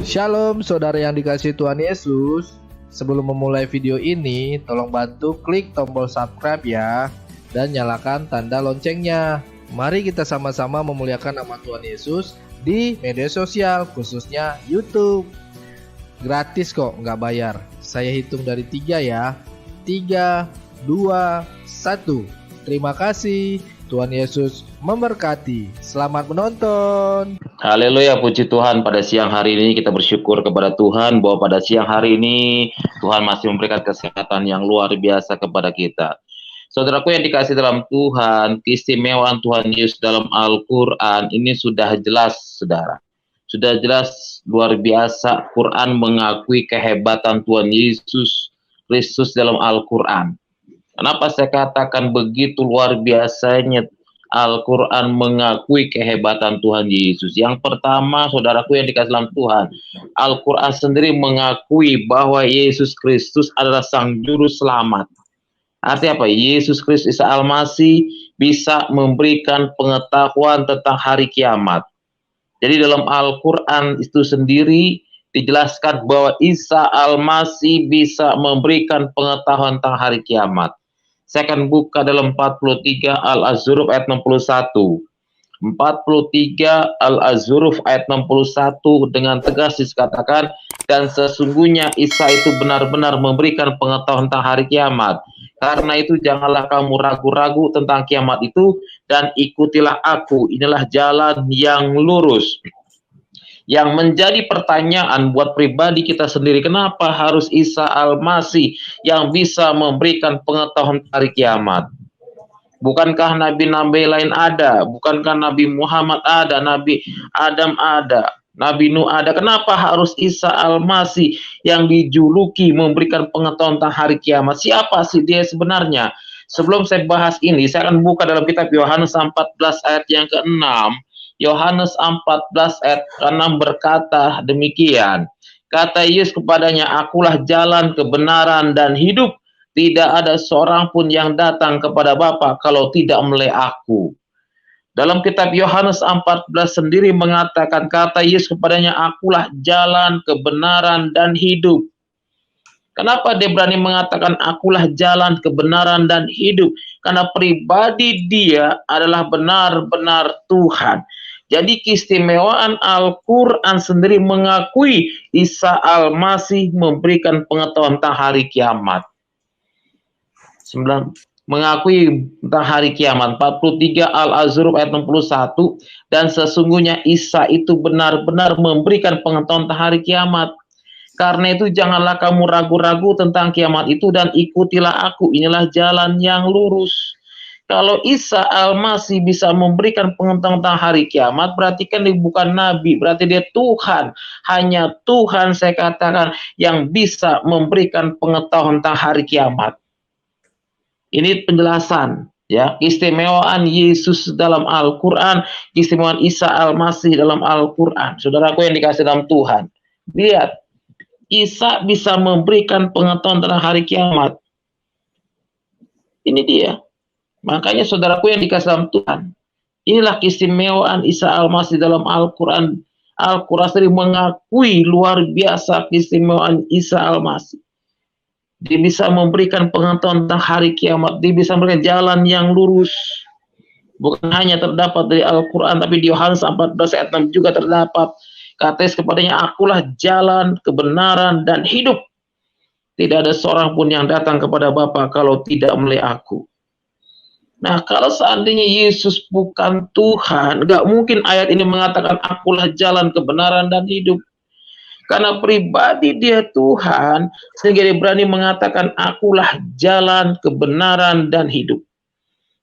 Shalom saudara yang dikasihi Tuhan Yesus. Sebelum memulai video ini, tolong bantu klik tombol subscribe ya, dan nyalakan tanda loncengnya. Mari kita sama-sama memuliakan nama Tuhan Yesus di media sosial, khususnya YouTube. Gratis kok, nggak bayar. Saya hitung dari 3 ya. 3, 2, 1. Terima kasih. Tuhan Yesus memberkati. Selamat menonton. Haleluya, puji Tuhan. Pada siang hari ini kita bersyukur kepada Tuhan bahwa pada siang hari ini Tuhan masih memberikan kesehatan yang luar biasa kepada kita. Saudaraku yang dikasih dalam Tuhan, keistimewaan Tuhan Yesus dalam Al-Quran ini sudah jelas, saudara. Sudah jelas, luar biasa. Quran mengakui kehebatan Tuhan Yesus Kristus dalam Al-Quran. Kenapa saya katakan begitu luar biasanya Al-Quran mengakui kehebatan Tuhan Yesus? Yang pertama, saudaraku yang dikasih dalam Tuhan, Al-Quran sendiri mengakui bahwa Yesus Kristus adalah Sang Juru Selamat. Artinya apa? Yesus Kristus Isa Al-Masih bisa memberikan pengetahuan tentang hari kiamat. Jadi dalam Al-Quran itu sendiri dijelaskan bahwa Isa Al-Masih bisa memberikan pengetahuan tentang hari kiamat. Saya akan buka dalam 43 Al-Az-Zuruf ayat 61. 43 Al-Az-Zuruf ayat 61 dengan tegas dikatakan, dan sesungguhnya Isa itu benar-benar memberikan pengetahuan tentang hari kiamat. Karena itu janganlah kamu ragu-ragu tentang kiamat itu, dan ikutilah aku. Inilah jalan yang lurus. Yang menjadi pertanyaan buat pribadi kita sendiri, kenapa harus Isa Al-Masih yang bisa memberikan pengetahuan hari kiamat? Bukankah nabi-nabi lain ada? Bukankah Nabi Muhammad ada? Nabi Adam ada? Nabi Nuh ada? Kenapa harus Isa Al-Masih yang dijuluki memberikan pengetahuan tentang hari kiamat? Siapa sih dia sebenarnya? Sebelum saya bahas ini, saya akan buka dalam kitab Yohanes 14 ayat yang ke-6. Yohanes 14 ayat 6 berkata demikian. Kata Yesus kepadanya, akulah jalan, kebenaran, dan hidup. Tidak ada seorang pun yang datang kepada Bapa kalau tidak melalui aku. Dalam kitab Yohanes 14 sendiri mengatakan, kata Yesus kepadanya, akulah jalan, kebenaran, dan hidup. Kenapa dia berani mengatakan akulah jalan, kebenaran, dan hidup? Karena pribadi dia adalah benar-benar Tuhan. Jadi keistimewaan Al-Quran sendiri mengakui Isa Al-Masih memberikan pengetahuan tentang hari kiamat. 9. Mengakui tentang hari kiamat. 43 Al-Az-Zuruf ayat 61. Dan sesungguhnya Isa itu benar-benar memberikan pengetahuan tentang hari kiamat. Karena itu janganlah kamu ragu-ragu tentang kiamat itu, dan ikutilah aku. Inilah jalan yang lurus. Kalau Isa Al-Masih bisa memberikan pengetahuan tentang hari kiamat, berarti kan dia bukan nabi, berarti dia Tuhan. Hanya Tuhan, saya katakan, yang bisa memberikan pengetahuan tentang hari kiamat. Ini penjelasan, ya, keistimewaan Yesus dalam Al-Quran, keistimewaan Isa Al-Masih dalam Al-Quran. Saudaraku yang dikasih dalam Tuhan, lihat, Isa bisa memberikan pengetahuan tentang hari kiamat. Ini dia. Makanya saudaraku yang dikasih dalam Tuhan, inilah keistimewaan Isa Al-Masih dalam Al-Quran. Al-Quran sendiri mengakui luar biasa keistimewaan Isa Al-Masih. Dia bisa memberikan pengetahuan tentang hari kiamat. Dia bisa memberikan jalan yang lurus. Bukan hanya terdapat dari Al-Quran, tapi di Yohanes 14 ayat 6 juga terdapat. Kata kepadanya, akulah jalan, kebenaran, dan hidup. Tidak ada seorang pun yang datang kepada Bapa kalau tidak melalui aku. Nah, kalau seandainya Yesus bukan Tuhan, nggak mungkin ayat ini mengatakan akulah jalan, kebenaran, dan hidup. Karena pribadi dia Tuhan, sehingga dia berani mengatakan akulah jalan, kebenaran, dan hidup.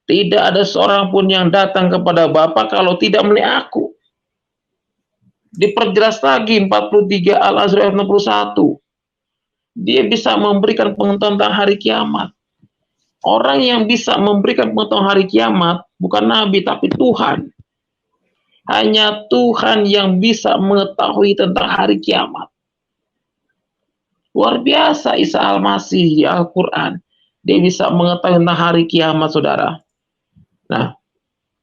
Tidak ada seorang pun yang datang kepada Bapa kalau tidak melalui aku. Diperjelas lagi 43 Al-Az-Zuruf ayat 61. Dia bisa memberikan pengetahuan tentang hari kiamat. Orang yang bisa memberikan pengetahuan hari kiamat bukan nabi tapi Tuhan. Hanya Tuhan yang bisa mengetahui tentang hari kiamat. Luar biasa Isa Al-Masih di Al-Quran. Dia bisa mengetahui tentang hari kiamat, saudara. Nah,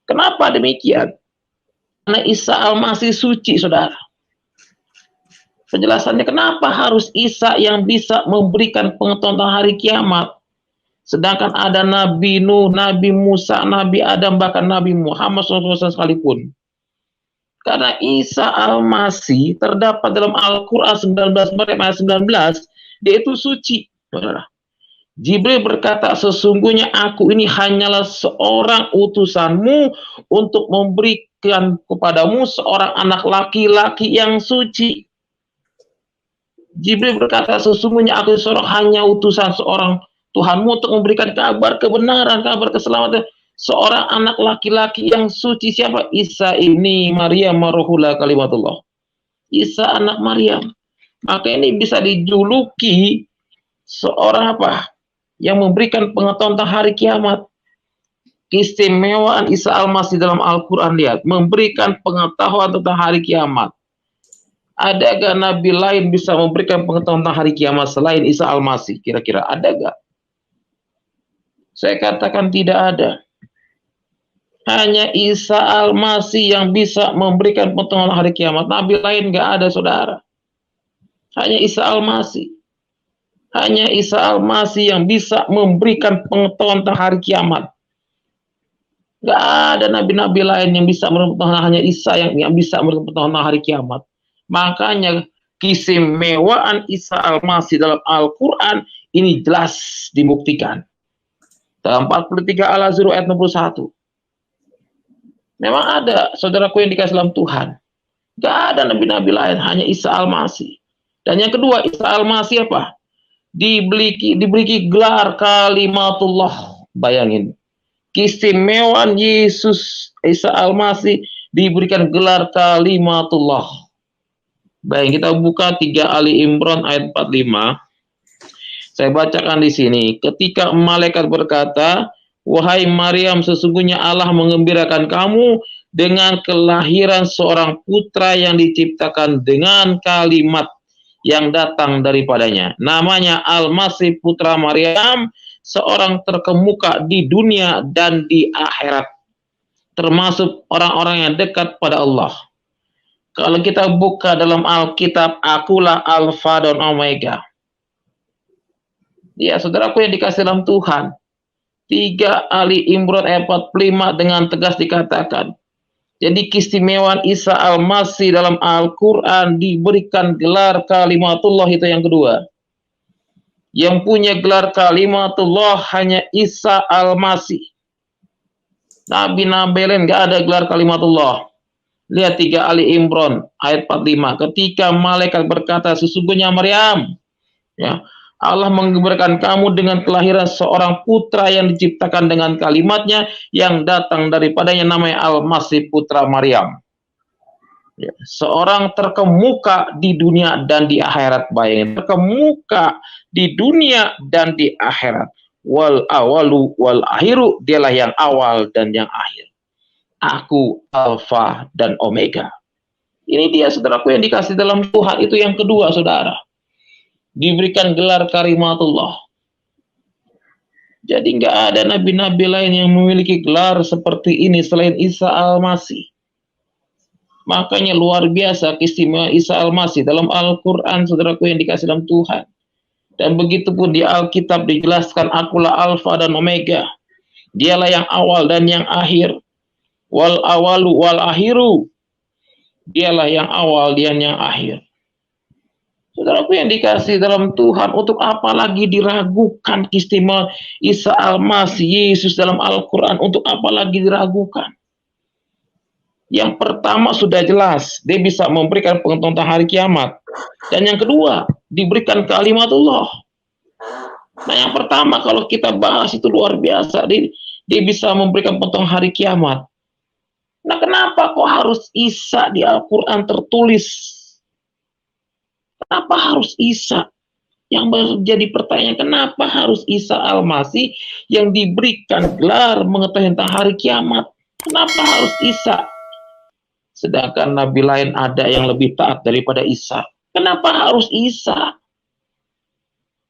kenapa demikian? Karena Isa Al-Masih suci, saudara. Penjelasannya kenapa harus Isa yang bisa memberikan pengetahuan tentang hari kiamat. Sedangkan ada Nabi Nuh, Nabi Musa, Nabi Adam, bahkan Nabi Muhammad SAW sekalipun. Karena Isa Al-Masih terdapat dalam Al-Quran 19 Maryam ayat 19, dia itu suci. Jibril berkata, sesungguhnya aku ini hanyalah seorang utusanmu untuk memberikan kepadamu seorang anak laki-laki yang suci. Jibril berkata, sesungguhnya aku hanya utusan seorang Tuhanmu untuk memberikan kabar kebenaran, kabar keselamatan. Seorang anak laki-laki yang suci. Siapa? Isa ini Maryam Ruhullah kalimatullah. Isa anak Maryam. Maka ini bisa dijuluki seorang apa? Yang memberikan pengetahuan tentang hari kiamat. Keistimewaan Isa Al-Masih dalam Al-Quran, lihat. Memberikan pengetahuan tentang hari kiamat. Ada gak nabi lain bisa memberikan pengetahuan tentang hari kiamat selain Isa Al-Masih? Kira-kira ada gak? Saya katakan tidak ada. Hanya Isa Al-Masih yang bisa memberikan pengetahuan hari kiamat. Nabi lain gak ada, saudara. Hanya Isa Al-Masih. Hanya Isa Al-Masih yang bisa memberikan pengetahuan tentang hari kiamat. Gak ada nabi-nabi lain yang bisa memberikan pengetahuan, hanya Isa yang bisa memberikan pengetahuan tentang hari kiamat. Makanya keistimewaan Isa Al-Masih dalam Al-Quran ini jelas dibuktikan. Dalam 43 Al-Azhar ayat 61. Memang ada, saudaraku yang dikasih dalam Tuhan. Gak ada nabi-nabi lain, hanya Isa Al-Masih. Dan yang kedua, Isa Al-Masih apa? Diberi gelar kalimatullah. Bayangin. Keistimewaan Yesus, Isa Al-Masih diberikan gelar kalimatullah. Baik, kita buka 3 Ali Imran ayat 45. Saya bacakan di sini. Ketika malaikat berkata, wahai Maryam, sesungguhnya Allah mengembirakan kamu dengan kelahiran seorang putra yang diciptakan dengan kalimat yang datang daripadanya. Namanya Al-Masih putra Maryam, seorang terkemuka di dunia dan di akhirat, termasuk orang-orang yang dekat pada Allah. Kalau kita buka dalam Alkitab, akulah Alfa dan Omega. Ya, saudaraku yang dikasih dalam Tuhan. 3 Ali Imran ayat 45 dengan tegas dikatakan. Jadi keistimewaan Isa Al-Masih dalam Al-Quran diberikan gelar kalimatullah, itu yang kedua. Yang punya gelar kalimatullah hanya Isa Al-Masih. Nabi-nabi lain gak ada gelar kalimatullah. Lihat 3 Ali Imran ayat 45. Ketika malaikat berkata, sesungguhnya Maryam, ya, Allah mengembirakan kamu dengan kelahiran seorang putra yang diciptakan dengan kalimatnya yang datang daripadanya, namanya Al-Masih putra Maryam. Ya, seorang terkemuka di dunia dan di akhirat. Bayangin, terkemuka di dunia dan di akhirat. Wal awalu wal akhiru, dialah yang awal dan yang akhir. Aku Alfa dan Omega. Ini dia, saudaraku yang dikasih dalam Tuhan. Itu yang kedua, saudara. Diberikan gelar kalimatullah. Jadi nggak ada nabi-nabi lain yang memiliki gelar seperti ini selain Isa Al-Masih. Makanya luar biasa keistimewaan Isa Al-Masih dalam Al-Quran, saudaraku yang dikasih dalam Tuhan. Dan begitu pun di Alkitab dijelaskan, akulah Alfa dan Omega. Dialah yang awal dan yang akhir. Wal awalu wal akhiru. Dialah yang awal dan yang akhir. Saudaraku yang dikasih dalam Tuhan, untuk apa lagi diragukan keistimewaan Isa Al-Masih, Yesus dalam Al-Quran? Untuk apa lagi diragukan? Yang pertama sudah jelas, dia bisa memberikan pengetahuan tentang hari kiamat. Dan yang kedua, diberikan kalimatullah. Nah, yang pertama kalau kita bahas itu luar biasa, dia bisa memberikan pengetahuan hari kiamat. Nah, kenapa kok harus Isa di Al-Quran tertulis? Kenapa harus Isa? Yang menjadi pertanyaan, kenapa harus Isa Al-Masih yang diberikan gelar mengetahui tentang hari kiamat? Kenapa harus Isa? Sedangkan nabi lain ada yang lebih taat daripada Isa. Kenapa harus Isa?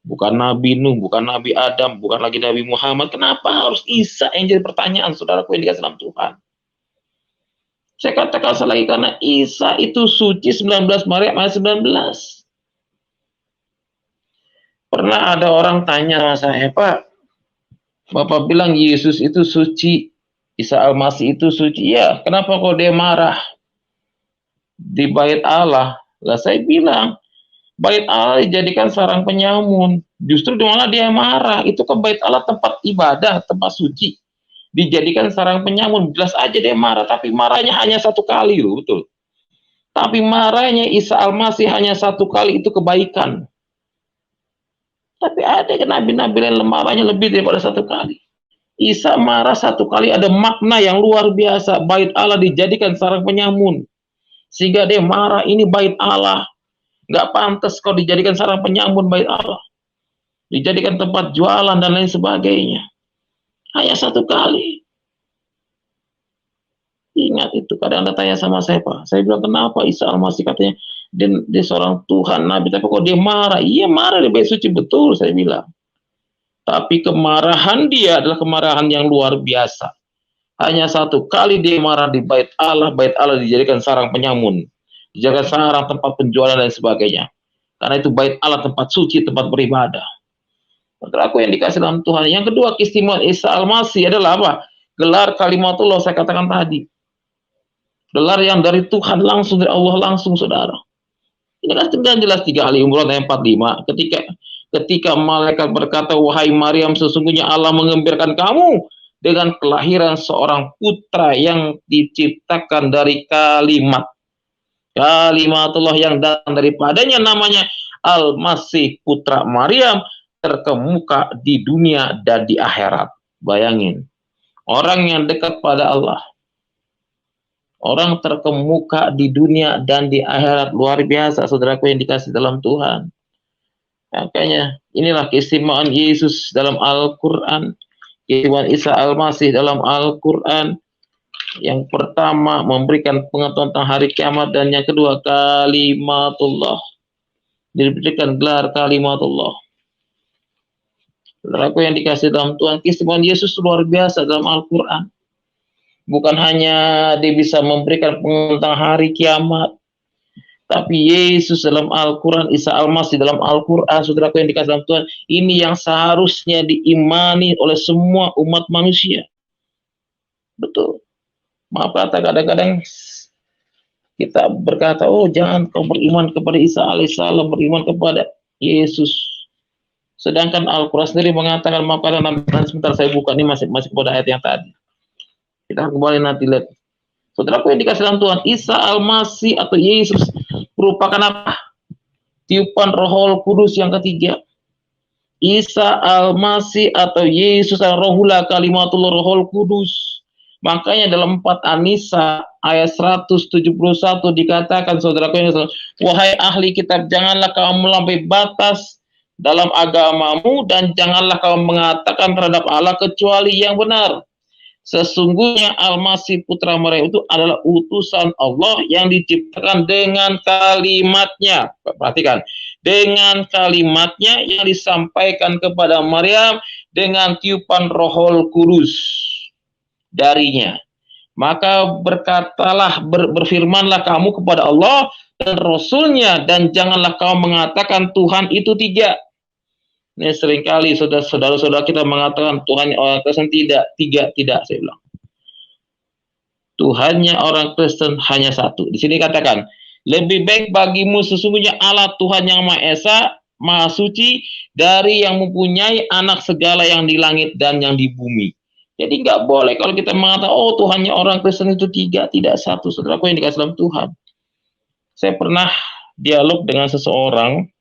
Bukan Nabi Nuh, bukan Nabi Adam, bukan lagi Nabi Muhammad. Kenapa harus Isa yang jadi pertanyaan, saudaraku yang dikasih dalam Tuhan? Saya katakan lagi karena Isa itu suci 19 Maryam ayat 19. Pernah ada orang tanya sama saya, Pak, Bapak bilang Yesus itu suci, Isa Al-Masih itu suci. Ya, kenapa kok dia marah di bait Allah? Lah saya bilang, bait Allah dijadikan sarang penyamun. Justru malah dia marah. Itu kan bait Allah tempat ibadah, tempat suci. Dijadikan sarang penyamun. Jelas aja dia marah, tapi marahnya hanya satu kali loh, betul. Tapi marahnya Isa Al-Masih hanya satu kali, itu kebaikan. Tapi ada nabi-nabi yang marahnya lebih daripada satu kali. Isa marah satu kali ada makna yang luar biasa. Bait Allah dijadikan sarang penyamun. Sehingga dia marah, ini bait Allah. Nggak pantas kau dijadikan sarang penyamun bait Allah. Dijadikan tempat jualan dan lain sebagainya. Hanya satu kali. Ingat itu, kadang Anda tanya sama saya, Pak. Saya bilang, kenapa Isa Al-Masih katanya dia seorang Tuhan, Nabi, tapi kok dia marah? Iya marah di bait suci, betul saya bilang. Tapi kemarahan dia adalah kemarahan yang luar biasa. Hanya satu kali dia marah di bait Allah dijadikan sarang penyamun. Dijadikan sarang tempat penjualan dan sebagainya. Karena itu bait Allah tempat suci, tempat beribadah. Aku yang dikasih dalam Tuhan. Yang kedua, keistimewaan Isa Al-Masih adalah apa? Gelar kalimatullah, saya katakan tadi. Gelar yang dari Tuhan langsung, dari Allah langsung, saudara. Ini kan jelas 3 kali Imran ayat 45. Ketika malaikat berkata, wahai Maryam, sesungguhnya Allah mengembirakan kamu dengan kelahiran seorang putra yang diciptakan dari kalimatullah yang datang daripadanya, namanya Al-Masih putra Maryam, terkemuka di dunia dan di akhirat. Bayangin, orang yang dekat pada Allah, orang terkemuka di dunia dan di akhirat, luar biasa, saudaraku yang dikasih dalam Tuhan. Makanya inilah keistimewaan Yesus dalam Al-Quran, keistimewaan Isa Al-Masih dalam Al-Quran. Yang pertama, memberikan pengetahuan tentang hari kiamat, dan yang kedua, kalimatullah, diberikan gelar kalimatullah. Saudaraku yang dikasih dalam Tuhan, keistimewaan Yesus luar biasa dalam Al-Quran. Bukan hanya dia bisa memberikan pengetahuan tentang hari kiamat, tapi Yesus dalam Al-Quran, Isa Al-Masih dalam Al-Quran, saudaraku yang dikasih dalam Tuhan, ini yang seharusnya diimani oleh semua umat manusia. Betul. Maaf kata, kadang-kadang kita berkata, oh jangan kau beriman kepada Isa alaihissalam, beriman kepada Yesus. Sedangkan Al-Quran sendiri mengatakan, maaf kata, nanti sebentar saya buka, ini masih pada ayat yang tadi. Kita kembali nanti lihat. Saudaraku yang dikasih dalam Tuhan, Isa Al-Masih atau Yesus merupakan apa? Tiupan Rohul Kudus yang ketiga. Isa Al-Masih atau Yesus Rohullah Kalimatullah Rohul Kudus. Makanya dalam 4 An-Nisa ayat 171 dikatakan, saudaraku yang dikasih, wahai ahli kitab, janganlah kamu melampaui batas dalam agamamu, dan janganlah kamu mengatakan terhadap Allah kecuali yang benar. Sesungguhnya Al-Masih putra Maryam itu adalah utusan Allah yang diciptakan dengan kalimatnya. Perhatikan, dengan kalimatnya yang disampaikan kepada Maryam dengan tiupan Rohul Kudus darinya. Maka berkatalah, berfirmanlah kamu kepada Allah dan Rasulnya, dan janganlah kamu mengatakan Tuhan itu 3. Ini seringkali saudara-saudara kita mengatakan Tuhan orang Kristen tidak, saya bilang. Tuhannya orang Kristen hanya satu. Di sini katakan, lebih baik bagimu sesungguhnya Allah Tuhan yang Maha Esa, Maha Suci, dari yang mempunyai anak segala yang di langit dan yang di bumi. Jadi nggak boleh kalau kita mengatakan, oh Tuhannya orang Kristen itu 3, tidak satu. Saudaraku yang dikasih dalam Tuhan. Saya pernah dialog dengan seseorang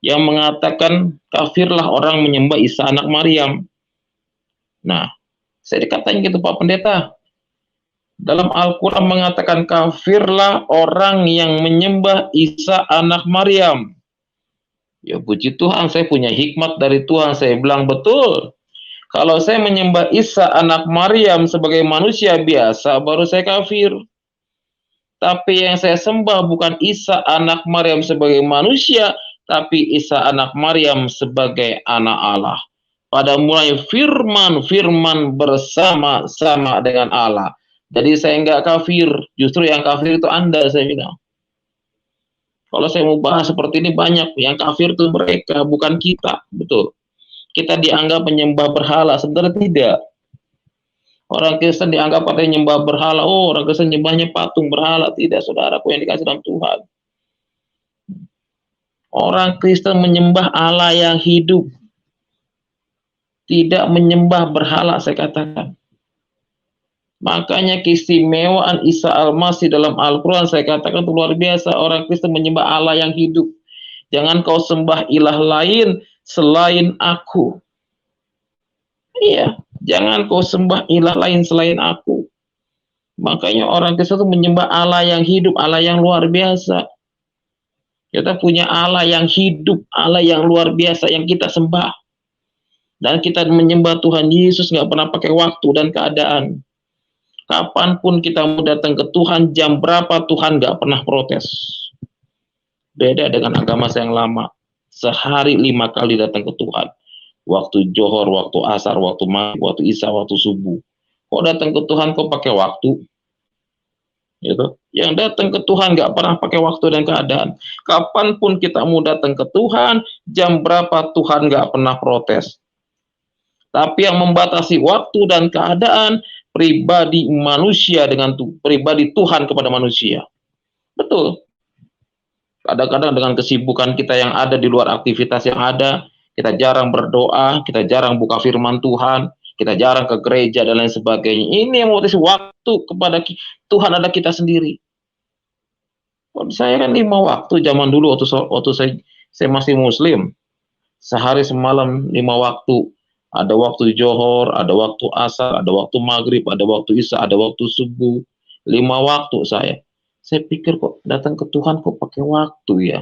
yang mengatakan kafirlah orang menyembah Isa anak Maryam. Nah, saya dikatakan gitu, Pak Pendeta. Dalam Al-Quran mengatakan kafirlah orang yang menyembah Isa anak Maryam. Ya puji Tuhan, saya punya hikmat dari Tuhan. Saya bilang betul. Kalau saya menyembah Isa anak Maryam sebagai manusia biasa, baru saya kafir. Tapi yang saya sembah bukan Isa anak Maryam sebagai manusia, tapi Isa anak Maryam sebagai anak Allah. Pada mulai firman bersama-sama dengan Allah. Jadi saya nggak kafir, justru yang kafir itu Anda, saya bilang. Kalau saya mau bahas seperti ini banyak, yang kafir itu mereka, bukan kita, betul. Kita dianggap penyembah berhala, sebenarnya tidak. Orang Kristen dianggap pada nyembah berhala, oh orang Kristen nyembahnya patung berhala, tidak saudaraku yang dikasih dalam Tuhan. Orang Kristen menyembah Allah yang hidup, tidak menyembah berhala, saya katakan. Makanya keistimewaan Isa Al-Masih dalam Al-Quran, saya katakan itu luar biasa. Orang Kristen menyembah Allah yang hidup. Jangan kau sembah ilah lain selain aku. Iya, jangan kau sembah ilah lain selain aku. Makanya orang Kristen itu menyembah Allah yang hidup, Allah yang luar biasa. Kita punya Allah yang hidup, Allah yang luar biasa yang kita sembah. Dan kita menyembah Tuhan Yesus nggak pernah pakai waktu dan keadaan. Kapanpun kita mau datang ke Tuhan, jam berapa Tuhan nggak pernah protes. Beda dengan agama saya yang lama. Sehari 5 kali datang ke Tuhan. Waktu johor, waktu asar, waktu maghrib, waktu isya, waktu subuh. Kok datang ke Tuhan kok pakai waktu? Gitu. Yang datang ke Tuhan nggak pernah pakai waktu dan keadaan. Kapanpun kita mau datang ke Tuhan, jam berapa Tuhan nggak pernah protes. Tapi yang membatasi waktu dan keadaan pribadi manusia dengan pribadi Tuhan kepada manusia. Betul. Kadang-kadang dengan kesibukan kita yang ada di luar aktivitas yang ada, kita jarang berdoa, kita jarang buka firman Tuhan, kita jarang ke gereja dan lain sebagainya. Ini yang membatasi waktu kepada Tuhan ada kita sendiri. Saya kan 5 waktu zaman dulu waktu saya masih Muslim. Sehari semalam 5 waktu. Ada waktu johor, ada waktu asar, ada waktu maghrib, ada waktu isya, ada waktu subuh. 5 waktu saya. Saya pikir kok datang ke Tuhan kok pakai waktu ya.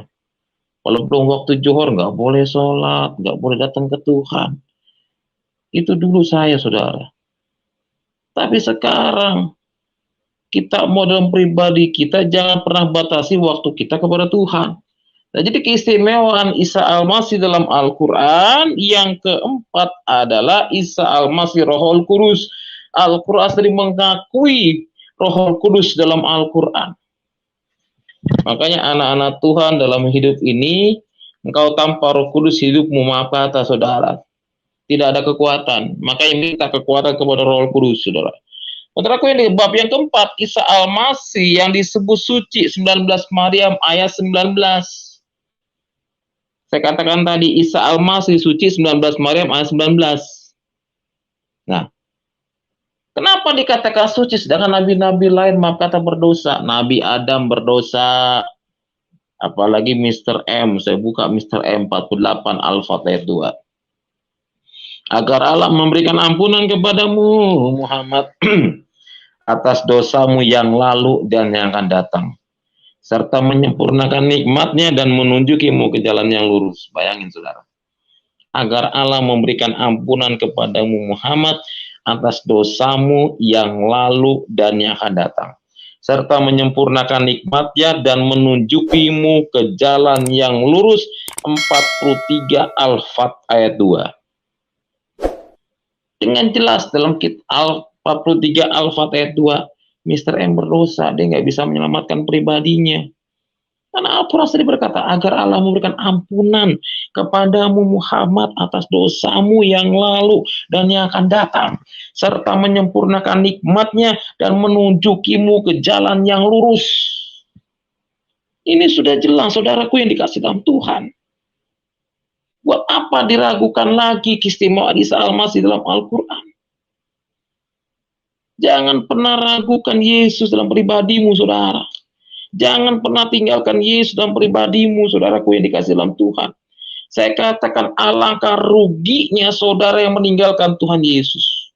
Kalau belum waktu johor nggak boleh sholat, nggak boleh datang ke Tuhan. Itu dulu saya, saudara. Tapi sekarang kita mau dalam pribadi kita jangan pernah batasi waktu kita kepada Tuhan. Nah, jadi keistimewaan Isa Al-Masih dalam Al-Quran yang keempat adalah Isa Al-Masih Rohul Kudus. Al-Quran sendiri mengakui Rohul Kudus dalam Al-Quran. Makanya anak-anak Tuhan dalam hidup ini, engkau tanpa Roh Kudus hidupmu maaf kata saudara. Tidak ada kekuatan. Makanya minta kekuatan kepada Roh Kudus, saudara. Saudaraku, ini bab yang keempat, Isa Al-Masih yang disebut suci, 19 Maryam ayat 19. Saya katakan tadi Isa Al-Masih suci 19 Maryam ayat 19. Nah, kenapa dikatakan suci sedangkan nabi-nabi lain maaf kata berdosa? Nabi Adam berdosa. Apalagi Mr. M. Saya buka Mr. M 48 Al-Fatihah 2. Agar Allah memberikan ampunan kepadamu Muhammad atas dosamu yang lalu dan yang akan datang, serta menyempurnakan nikmatnya dan menunjukimu ke jalan yang lurus. Bayangin saudara. Agar Allah memberikan ampunan kepadamu Muhammad atas dosamu yang lalu dan yang akan datang, serta menyempurnakan nikmatnya dan menunjukimu ke jalan yang lurus. 43 Al-Fat ayat 2. Dengan jelas dalam kitab 43 Al-Fat ayat 2, Mr. M berdosa, dia nggak bisa menyelamatkan pribadinya. Karena Al-Quran sendiri berkata, agar Allah memberikan ampunan kepadamu Muhammad atas dosamu yang lalu dan yang akan datang, serta menyempurnakan nikmatnya dan menunjukimu ke jalan yang lurus. Ini sudah jelas, saudaraku yang dikasih dalam Tuhan. Buat apa diragukan lagi keistimewaan Isa Al-Masih dalam Al-Quran? Jangan pernah ragukan Yesus dalam pribadimu, saudara. Jangan pernah tinggalkan Yesus dalam pribadimu, saudaraku yang dikasih dalam Tuhan. Saya katakan alangkah ruginya saudara yang meninggalkan Tuhan Yesus.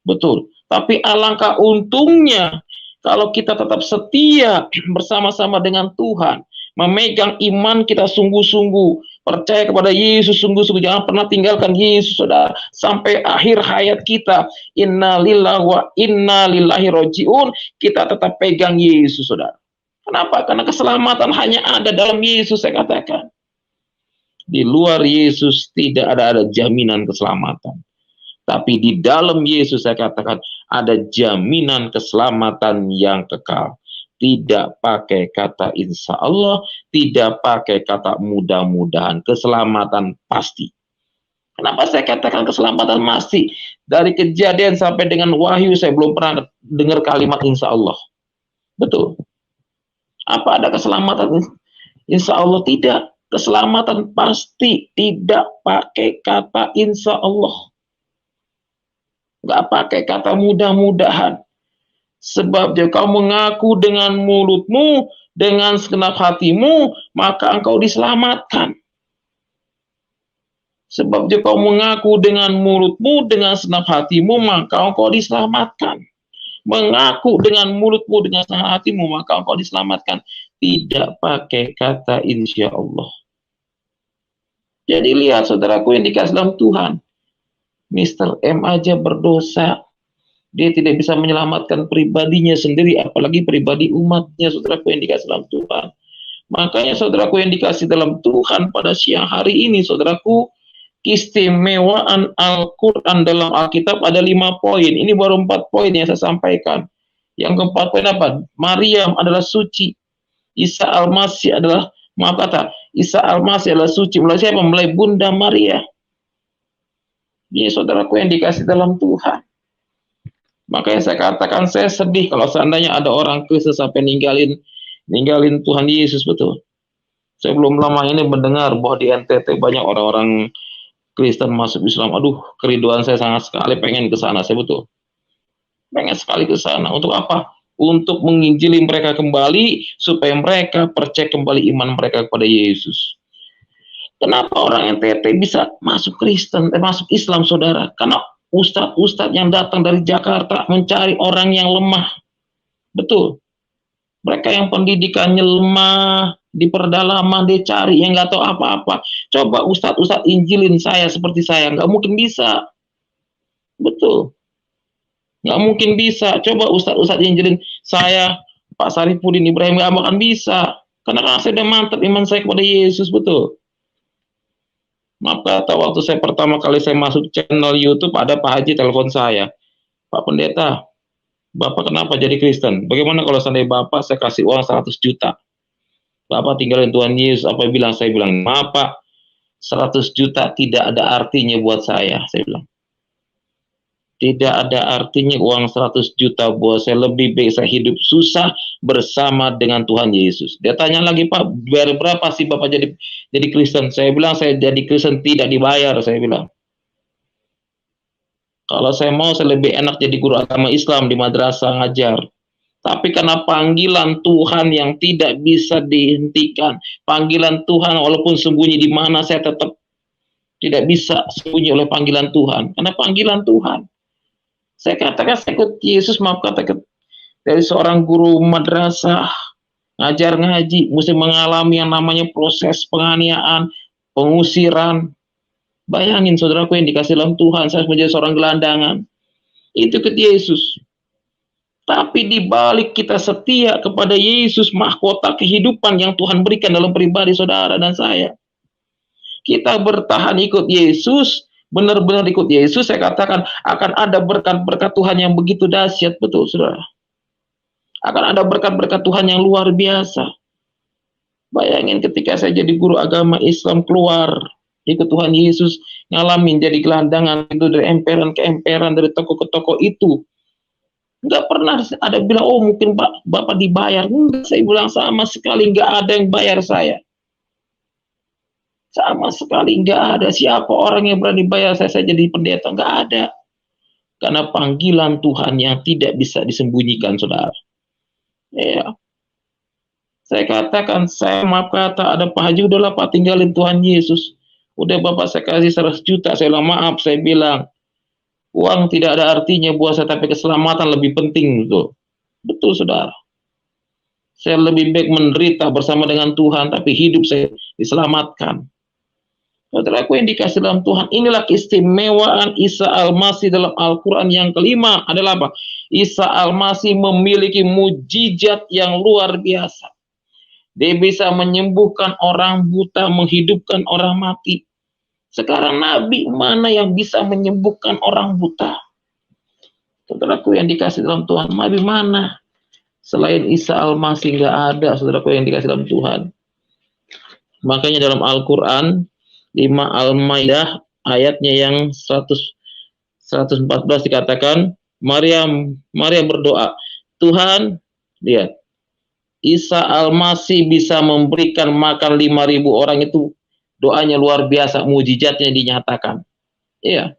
Betul. Tapi alangkah untungnya kalau kita tetap setia bersama-sama dengan Tuhan. Memegang iman kita sungguh-sungguh. Percaya kepada Yesus sungguh-sungguh. Jangan pernah tinggalkan Yesus, saudara. Sampai akhir hayat kita. Inna lillahi wa inna lillahi roji'un. Kita tetap pegang Yesus, saudara. Kenapa? Karena keselamatan hanya ada dalam Yesus, saya katakan. Di luar Yesus tidak ada jaminan keselamatan. Tapi di dalam Yesus saya katakan ada jaminan keselamatan yang kekal. Tidak pakai kata insya Allah, tidak pakai kata mudah-mudahan, keselamatan pasti. Kenapa saya katakan keselamatan pasti? Dari Kejadian sampai dengan Wahyu saya belum pernah dengar kalimat insya Allah. Betul. Apa ada keselamatan? Insya Allah tidak. Keselamatan pasti, tidak pakai kata insya Allah. Nggak pakai kata mudah-mudahan. Sebab jika kau mengaku dengan mulutmu, dengan segenap hatimu, maka engkau diselamatkan. Sebab jika kau mengaku dengan mulutmu, dengan segenap hatimu, maka engkau diselamatkan. Mengaku dengan mulutmu, dengan segenap hatimu, maka engkau diselamatkan. Tidak pakai kata insya Allah. Jadi lihat saudaraku yang dikasih dalam Tuhan. Mr. M aja berdosa. Dia tidak bisa menyelamatkan pribadinya sendiri, apalagi pribadi umatnya, saudaraku yang dikasih dalam Tuhan. Makanya saudaraku yang dikasih dalam Tuhan pada siang hari ini, saudaraku, keistimewaan Al-Quran dalam Alkitab ada 5 poin. Ini baru 4 poin yang saya sampaikan. Yang keempat poin apa? Maryam adalah suci. Isa Al-Masih adalah, Isa Al-Masih adalah suci. Melalui siapa? Melalui Bunda Maria. Ini saudaraku yang dikasih dalam Tuhan. Makanya saya katakan saya sedih kalau seandainya ada orang Kristen sampai ninggalin Tuhan Yesus, betul. Saya belum lama ini mendengar bahwa di NTT banyak orang-orang Kristen masuk Islam. Aduh, kerinduan saya sangat sekali pengen ke sana, saya betul. Pengen sekali ke sana. Untuk apa? Untuk menginjili mereka kembali supaya mereka percaya kembali iman mereka kepada Yesus. Kenapa orang NTT bisa masuk Kristen, masuk Islam, saudara? Karena ustadz-ustadz yang datang dari Jakarta mencari orang yang lemah. Betul. Mereka yang pendidikannya lemah, di perdalaman dia cari yang nggak tahu apa-apa. Coba ustadz-ustadz injilin saya seperti saya, nggak mungkin bisa. Betul. Nggak mungkin bisa. Coba ustadz-ustadz injilin saya, Pak Sarifudin Ibrahim, nggak akan bisa. Karena saya udah mantap iman saya kepada Yesus, betul. Maaf kata, waktu saya pertama kali saya masuk channel YouTube, ada Pak Haji telepon saya. Pak Pendeta, Bapak kenapa jadi Kristen? Bagaimana kalau seandainya Bapak saya kasih uang 100 juta? Bapak tinggalin Tuhan Yesus, apa bilang? Saya bilang, maaf Pak, 100 juta tidak ada artinya buat saya bilang. Tidak ada artinya uang 100 juta buat saya, lebih baik saya hidup susah bersama dengan Tuhan Yesus. Dia tanya lagi, Pak, biar berapa sih Bapak jadi Kristen? Saya bilang, saya jadi Kristen tidak dibayar, saya bilang. Kalau saya mau, saya lebih enak jadi guru agama Islam di madrasah ngajar. Tapi karena panggilan Tuhan yang tidak bisa dihentikan, panggilan Tuhan walaupun sembunyi di mana, saya tetap tidak bisa sembunyi oleh panggilan Tuhan. Karena panggilan Tuhan. Saya katakan saya ikut Yesus, maaf katakan, dari seorang guru madrasah, ngajar ngaji, mesti mengalami yang namanya proses penganiayaan, pengusiran. Bayangin saudaraku yang dikasih dalam Tuhan, saya menjadi seorang gelandangan. Itu ikut Yesus. Tapi di balik kita setia kepada Yesus, mahkota kehidupan yang Tuhan berikan dalam pribadi saudara dan saya. Kita bertahan ikut Yesus, benar-benar ikut Yesus, saya katakan akan ada berkat-berkat Tuhan yang begitu dahsyat, betul saudara. Akan ada berkat-berkat Tuhan yang luar biasa. Bayangin ketika saya jadi guru agama Islam, keluar ikut Tuhan Yesus, ngalamin jadi gelandangan itu dari emperan ke emperan, dari toko ke toko itu. Nggak pernah ada bilang, oh mungkin Bapak dibayar. Enggak, saya bilang sama sekali nggak ada yang bayar saya. Sama sekali nggak ada. Siapa orang yang berani bayar saya jadi pendeta? Nggak ada. Karena panggilan Tuhan yang tidak bisa disembunyikan, saudara. Ya. Saya katakan, saya maaf kata, ada Pak Haji, udahlah Pak, tinggalin Tuhan Yesus. Udah Bapak saya kasih 100 juta, saya bilang maaf, saya bilang, uang tidak ada artinya buat saya, tapi keselamatan lebih penting. Betul, betul saudara. Saya lebih baik menderita bersama dengan Tuhan, tapi hidup saya diselamatkan. Saudaraku yang dikasih dalam Tuhan, inilah keistimewaan Isa Al-Masih dalam Al-Quran. Yang kelima adalah apa? Isa Al-Masih memiliki mujizat yang luar biasa. Dia bisa menyembuhkan orang buta, menghidupkan orang mati. Sekarang nabi mana yang bisa menyembuhkan orang buta? Saudaraku yang dikasih dalam Tuhan, nabi mana? Selain Isa Al-Masih nggak ada, saudaraku yang dikasih dalam Tuhan. Makanya dalam Al-Quran 5 Al-Maidah ayatnya yang 114 dikatakan, Maryam berdoa, Tuhan, lihat, Isa Al-Masih bisa memberikan makan 5.000 orang itu, doanya luar biasa, mujizatnya dinyatakan. Iya,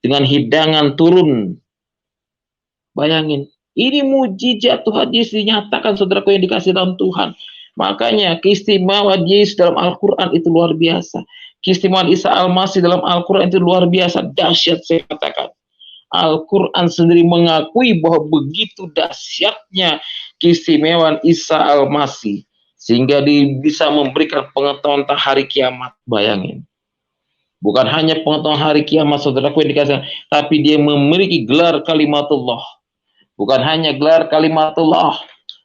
dengan hidangan turun. Bayangin, ini mujizat Tuhan Yesus dinyatakan, saudaraku yang dikasih dalam Tuhan. Makanya keistimewaan Yesus dalam Al-Quran itu luar biasa. Keistimewaan Isa Al-Masih dalam Al-Quran itu luar biasa, dahsyat saya katakan. Al-Quran sendiri mengakui bahwa begitu dahsyatnya keistimewaan Isa Al-Masih, sehingga dia bisa memberikan pengetahuan tentang hari kiamat. Bayangin, bukan hanya pengetahuan hari kiamat, saudaraku yang dikasih, tapi dia memiliki gelar kalimatullah. Bukan hanya gelar kalimatullah,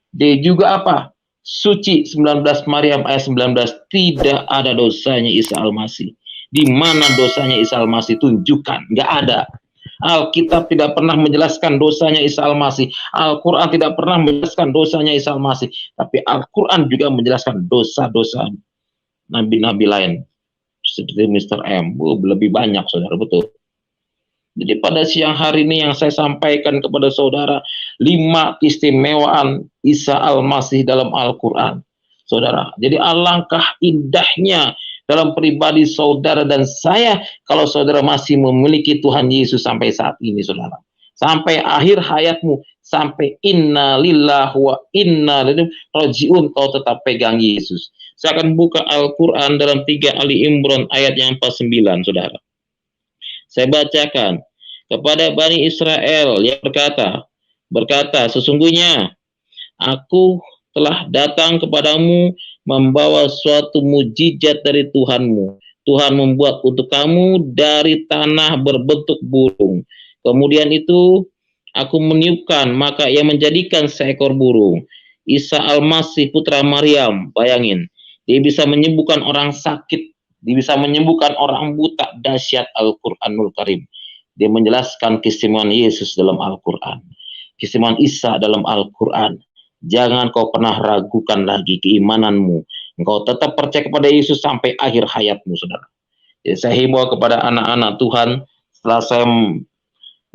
dia juga apa? Suci 19 Maryam ayat 19, tidak ada dosanya Isa Al-Masih. Di mana dosanya Isa Al-Masih? Tunjukkan, nggak ada. Alkitab tidak pernah menjelaskan dosanya Isa Al-Masih. Al-Quran tidak pernah menjelaskan dosanya Isa Al-Masih. Tapi Al-Quran juga menjelaskan dosa-dosa nabi-nabi lain. Seperti Mr. M. Lebih banyak, saudara, betul. Jadi pada siang hari ini yang saya sampaikan kepada saudara, 5 keistimewaan Isa Al-Masih dalam Al-Quran. Saudara, jadi alangkah indahnya dalam pribadi saudara dan saya kalau saudara masih memiliki Tuhan Yesus sampai saat ini, saudara. Sampai akhir hayatmu, sampai inna lillahi wa inna ilaihi rajiun, kau tetap pegang Yesus. Saya akan buka Al-Quran dalam 3 Ali Imran ayat yang 49, saudara. Saya bacakan, kepada Bani Israel yang berkata, sesungguhnya aku telah datang kepadamu membawa suatu mujizat dari Tuhanmu. Tuhan membuat untuk kamu dari tanah berbentuk burung. Kemudian itu aku meniupkan, maka ia menjadikan seekor burung. Isa Al-Masih putra Maryam, bayangin, dia bisa menyembuhkan orang sakit, dia bisa menyembuhkan orang buta, dahsyat Al-Quranul Karim. Dia menjelaskan keistimewaan Yesus dalam Al-Quran, keistimewaan Isa dalam Al-Quran. Jangan kau pernah ragukan lagi keimananmu. Engkau tetap percaya kepada Yesus sampai akhir hayatmu, saudara. Jadi saya himbau kepada anak-anak Tuhan, setelah saya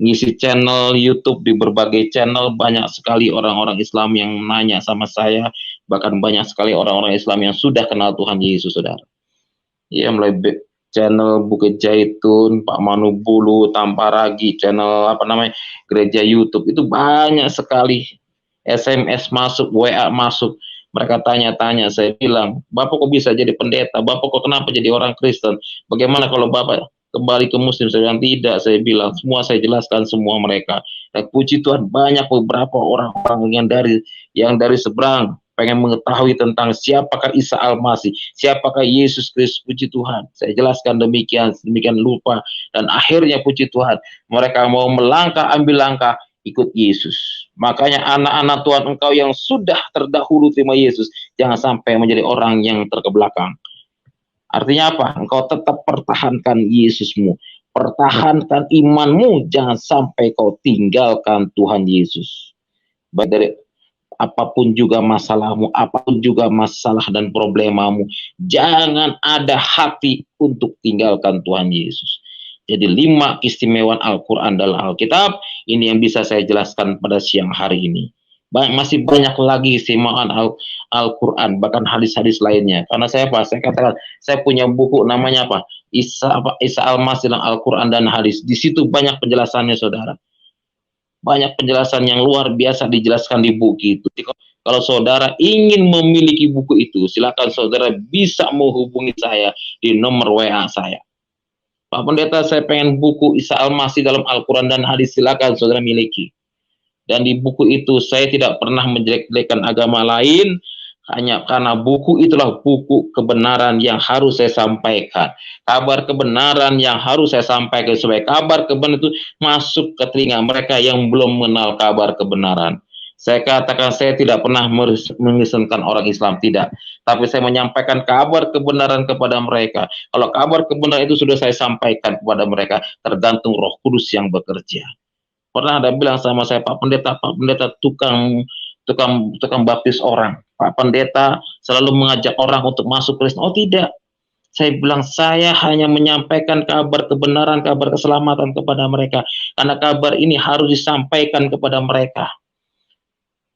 ngisi channel YouTube di berbagai channel, banyak sekali orang-orang Islam yang nanya sama saya, bahkan banyak sekali orang-orang Islam yang sudah kenal Tuhan Yesus, saudara. Ya, mulai channel Bukit Jaitun, Pak Manu Bulu, Tamparagi, channel gereja YouTube, itu banyak sekali SMS masuk, WA masuk, mereka tanya-tanya. Saya bilang, Bapak kok bisa jadi pendeta? Bapak kok kenapa jadi orang Kristen? Bagaimana kalau Bapak kembali ke Muslim? Saya bilang tidak. Saya bilang semua saya jelaskan semua mereka. Dan puji Tuhan, banyak beberapa orang-orang yang dari seberang pengen mengetahui tentang siapakah Isa Al-Masih, siapakah Yesus Kristus. Puji Tuhan, saya jelaskan demikian lupa, dan akhirnya puji Tuhan, mereka mau melangkah, ambil langkah, ikut Yesus. Makanya anak-anak Tuhan, engkau yang sudah terdahulu terima Yesus, jangan sampai menjadi orang yang terkebelakang. Artinya apa? Engkau tetap pertahankan Yesusmu, pertahankan imanmu, jangan sampai kau tinggalkan Tuhan Yesus. Baik dari apapun juga masalahmu, apapun juga masalah dan problemamu, jangan ada hati untuk tinggalkan Tuhan Yesus. Jadi 5 keistimewaan Al-Quran dalam Alkitab, ini yang bisa saya jelaskan pada siang hari ini. Masih banyak lagi keistimewaan Al-Quran, bahkan hadis-hadis lainnya. Karena saya katakan, saya punya buku namanya Isa Al-Masih dalam Al-Quran dan hadis. Di situ banyak penjelasannya, saudara. Banyak penjelasan yang luar biasa dijelaskan di buku itu. Kalau saudara ingin memiliki buku itu, silakan saudara bisa menghubungi saya di nomor WA saya. Pak Pendeta, saya pengen buku Isa Al-Masih dalam Al-Quran dan hadis, silakan saudara miliki. Dan di buku itu saya tidak pernah menjelek-jelekan agama lain, hanya karena buku itulah buku kebenaran yang harus saya sampaikan. Kabar kebenaran yang harus saya sampaikan, supaya kabar kebenaran itu masuk ke telinga mereka yang belum mengenal kabar kebenaran. Saya katakan saya tidak pernah mengislamkan orang Islam, tidak. Tapi saya menyampaikan kabar kebenaran kepada mereka. Kalau kabar kebenaran itu sudah saya sampaikan kepada mereka, tergantung Roh Kudus yang bekerja. Pernah ada bilang sama saya, Pak Pendeta tukang tukang baptis orang. Pak Pendeta selalu mengajak orang untuk masuk Kristen. Oh tidak. Saya bilang saya hanya menyampaikan kabar kebenaran, kabar keselamatan kepada mereka. Karena kabar ini harus disampaikan kepada mereka.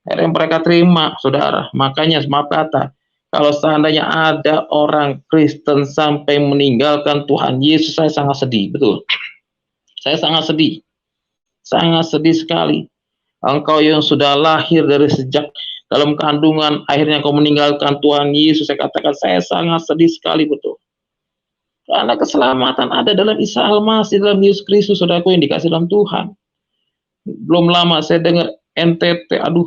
Akhirnya mereka terima, saudara. Makanya maaf kata, kalau seandainya ada orang Kristen sampai meninggalkan Tuhan Yesus, saya sangat sedih, betul. Saya sangat sedih sekali. Engkau yang sudah lahir dari sejak dalam kandungan, akhirnya kau meninggalkan Tuhan Yesus. Saya katakan, saya sangat sedih sekali, betul. Karena keselamatan ada dalam Isa Al-Masih, dalam Yesus Kristus, saudaraku yang dikasih dalam Tuhan. Belum lama saya dengar NTT, aduh,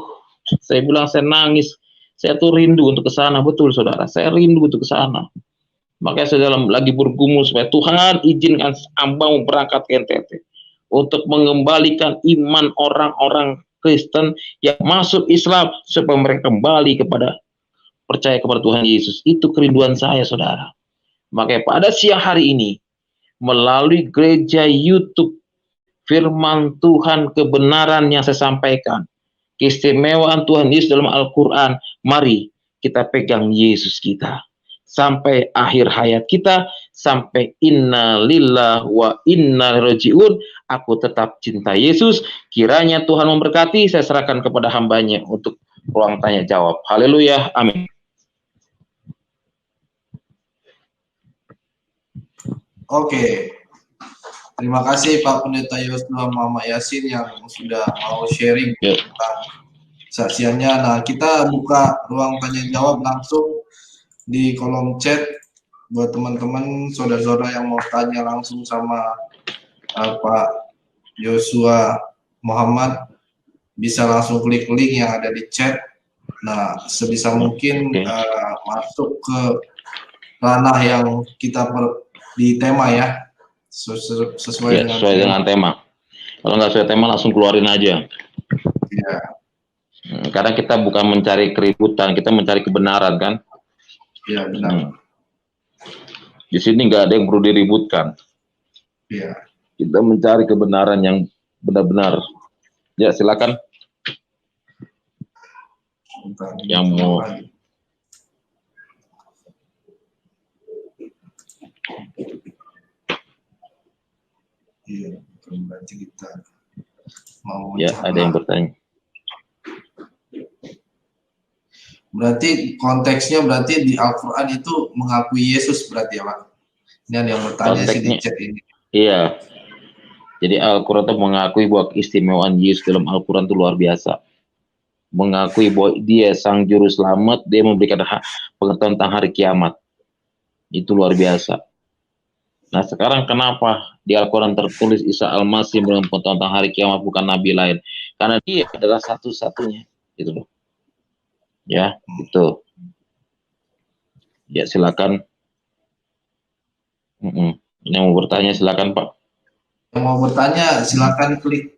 saya bilang saya nangis. Saya tuh rindu untuk ke sana, betul saudara. Saya rindu untuk ke sana. Makanya saya lagi bergumul supaya Tuhan izinkan hambamu berangkat ke NTT untuk mengembalikan iman orang-orang Kristen yang masuk Islam supaya mereka kembali kepada percaya kepada Tuhan Yesus. Itu kerinduan saya, saudara. Makanya pada siang hari ini melalui gereja YouTube firman Tuhan kebenaran yang saya sampaikan, keistimewaan Tuhan Yesus dalam Al-Quran, mari kita pegang Yesus kita sampai akhir hayat kita, sampai inna lillah wa inna rojiun. Aku tetap cinta Yesus. Kiranya Tuhan memberkati. Saya serahkan kepada hambanya untuk ruang tanya jawab. Haleluya, amin. Oke, terima kasih Pak Pendeta Yosua Muhammad Yasin yang sudah mau sharing tentang saksiannya. Nah, kita buka ruang tanya jawab langsung di kolom chat buat teman-teman saudara-saudara yang mau tanya langsung sama Pak Yosua Muhammad, bisa langsung klik link yang ada di chat. Nah, sebisa mungkin masuk ke ranah yang kita di tema ya, sesuai dengan tema. Kalau nggak sesuai tema langsung keluarin aja. Ya. Karena kita bukan mencari keributan, kita mencari kebenaran kan. Iya benar. Di sini nggak ada yang perlu diributkan. Iya. Kita mencari kebenaran yang benar-benar. Ya silakan. Yang mau. Iya, berarti kita mau. Ya ada yang bertanya. Berarti konteksnya berarti di Al-Quran itu mengakui Yesus berarti ya Pak? Ini ada yang bertanya sih di chat ini. Iya. Jadi Al-Quran itu mengakui bahwa keistimewaan Yesus dalam Al-Quran itu luar biasa. Mengakui bahwa dia sang juru selamat, dia memberikan pengetahuan tentang hari kiamat. Itu luar biasa. Nah sekarang kenapa di Al-Quran tertulis Isa Al-Masih memberikan pengetahuan tentang hari kiamat bukan nabi lain? Karena dia adalah satu-satunya. Gitu loh. Ya, itu. Ya, silakan. Yang mau bertanya silakan, Pak. Yang mau bertanya silakan klik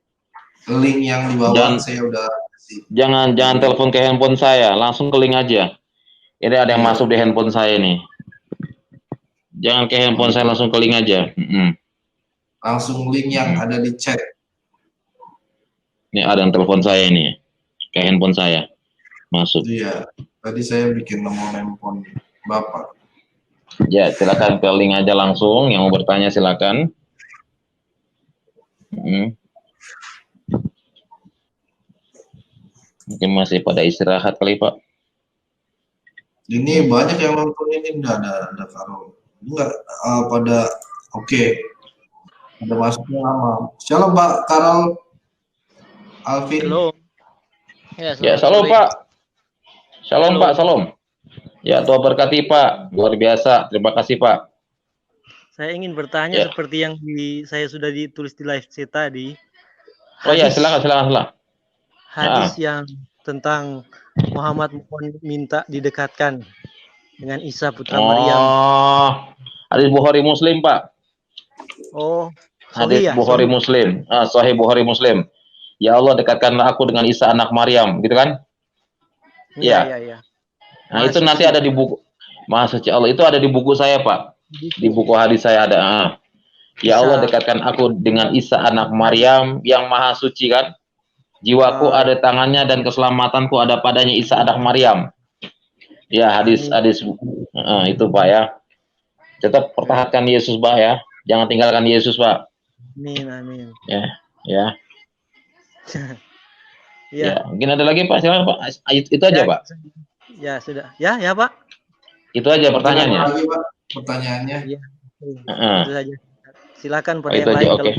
link yang di bawah. Saya udah jangan telepon ke handphone saya, langsung ke link aja. Ini ada yang masuk di handphone saya nih. Jangan ke handphone saya, langsung ke link aja. Langsung link yang ada di chat. Ini ada yang telepon saya nih, ke handphone saya. Masuk. Iya, tadi saya bikin nomor handphone Bapak. Ya, silakan ke link aja langsung. Yang mau bertanya silakan. Mungkin masih pada istirahat kali Pak. Ini banyak yang nonton ini, enggak ada karo. Enggak pada oke. Ada masuknya lama. Shalom Pak Karol Alvin. Halo. Ya, shalom Pak. Shalom Pak, shalom. Ya, Tuhan berkati Pak. Luar biasa. Terima kasih Pak. Saya ingin bertanya seperti yang saya sudah ditulis di live chat tadi. Oh ya, silakan. Hadis yang tentang Muhammad minta didekatkan dengan Isa putra Maryam. Oh, hadis Bukhari Muslim Pak. Oh, hadis Bukhari Muslim. Sahih Bukhari Muslim. Ya Allah, dekatkanlah aku dengan Isa anak Maryam, gitu kan? Iya, Ya. iya, iya. Nah, itu nanti ada di buku. Maha suci Allah itu ada di buku saya, Pak. Di buku hadis saya ada. Ya Allah, dekatkan aku dengan Isa anak Maryam yang maha suci kan? Jiwaku ada tangannya dan keselamatanku ada padanya Isa anak Maryam. Ya, hadis itu, Pak ya. Tetap pertahankan Yesus, Pak ya. Jangan tinggalkan Yesus, Pak. Amin, amin. Ya, ya. Ya. Ya, mungkin ada lagi Pak, silakan Pak. Itu aja Pak. Ya sudah. Ya, ya Pak. Itu aja pertanyaannya. Lagi Pak, pertanyaannya. Ya. Itu saja. Silakan pada itu yang aja, lain. oke.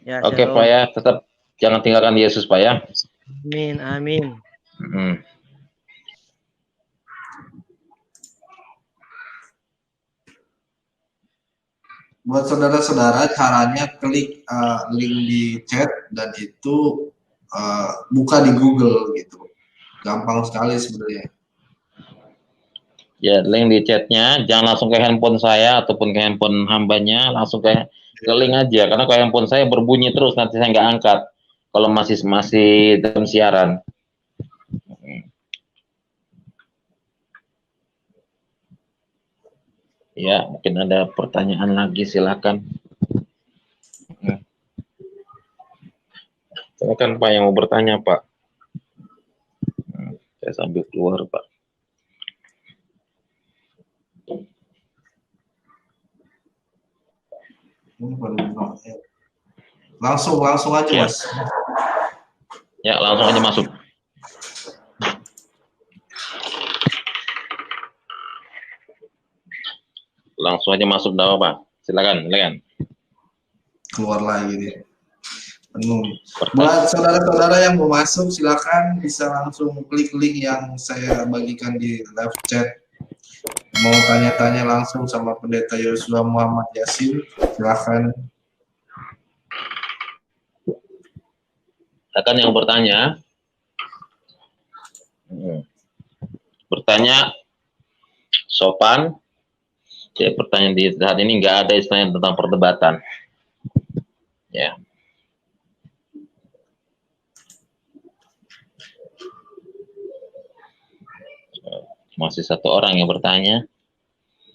Ya, oke Pak ya, tetap jangan tinggalkan Yesus Pak ya. Amin, amin. Buat saudara-saudara, caranya klik link di chat dan itu buka di Google gitu. Gampang sekali sebenarnya. Ya, link di chatnya, jangan langsung ke handphone saya ataupun ke handphone hambanya, langsung ke link aja. Karena kalau handphone saya berbunyi terus, nanti saya nggak angkat. Kalau masih dalam siaran. Ya, mungkin ada pertanyaan lagi, silakan. Silakan Pak yang mau bertanya Pak. Saya sambil keluar Pak. Langsung aja ya. Mas. Ya, langsung aja masuk. Langsung aja masuk dawa Pak. Silakan. Keluar lagi nih. Penuh. Buat saudara-saudara yang mau masuk, silakan bisa langsung klik link yang saya bagikan di live chat. Mau tanya-tanya langsung sama Pendeta Yosua Muhammad Yasin, silakan. Silakan yang bertanya. Bertanya sopan. Ya, pertanyaan di saat ini nggak ada istilahnya tentang perdebatan. Ya. Masih satu orang yang bertanya.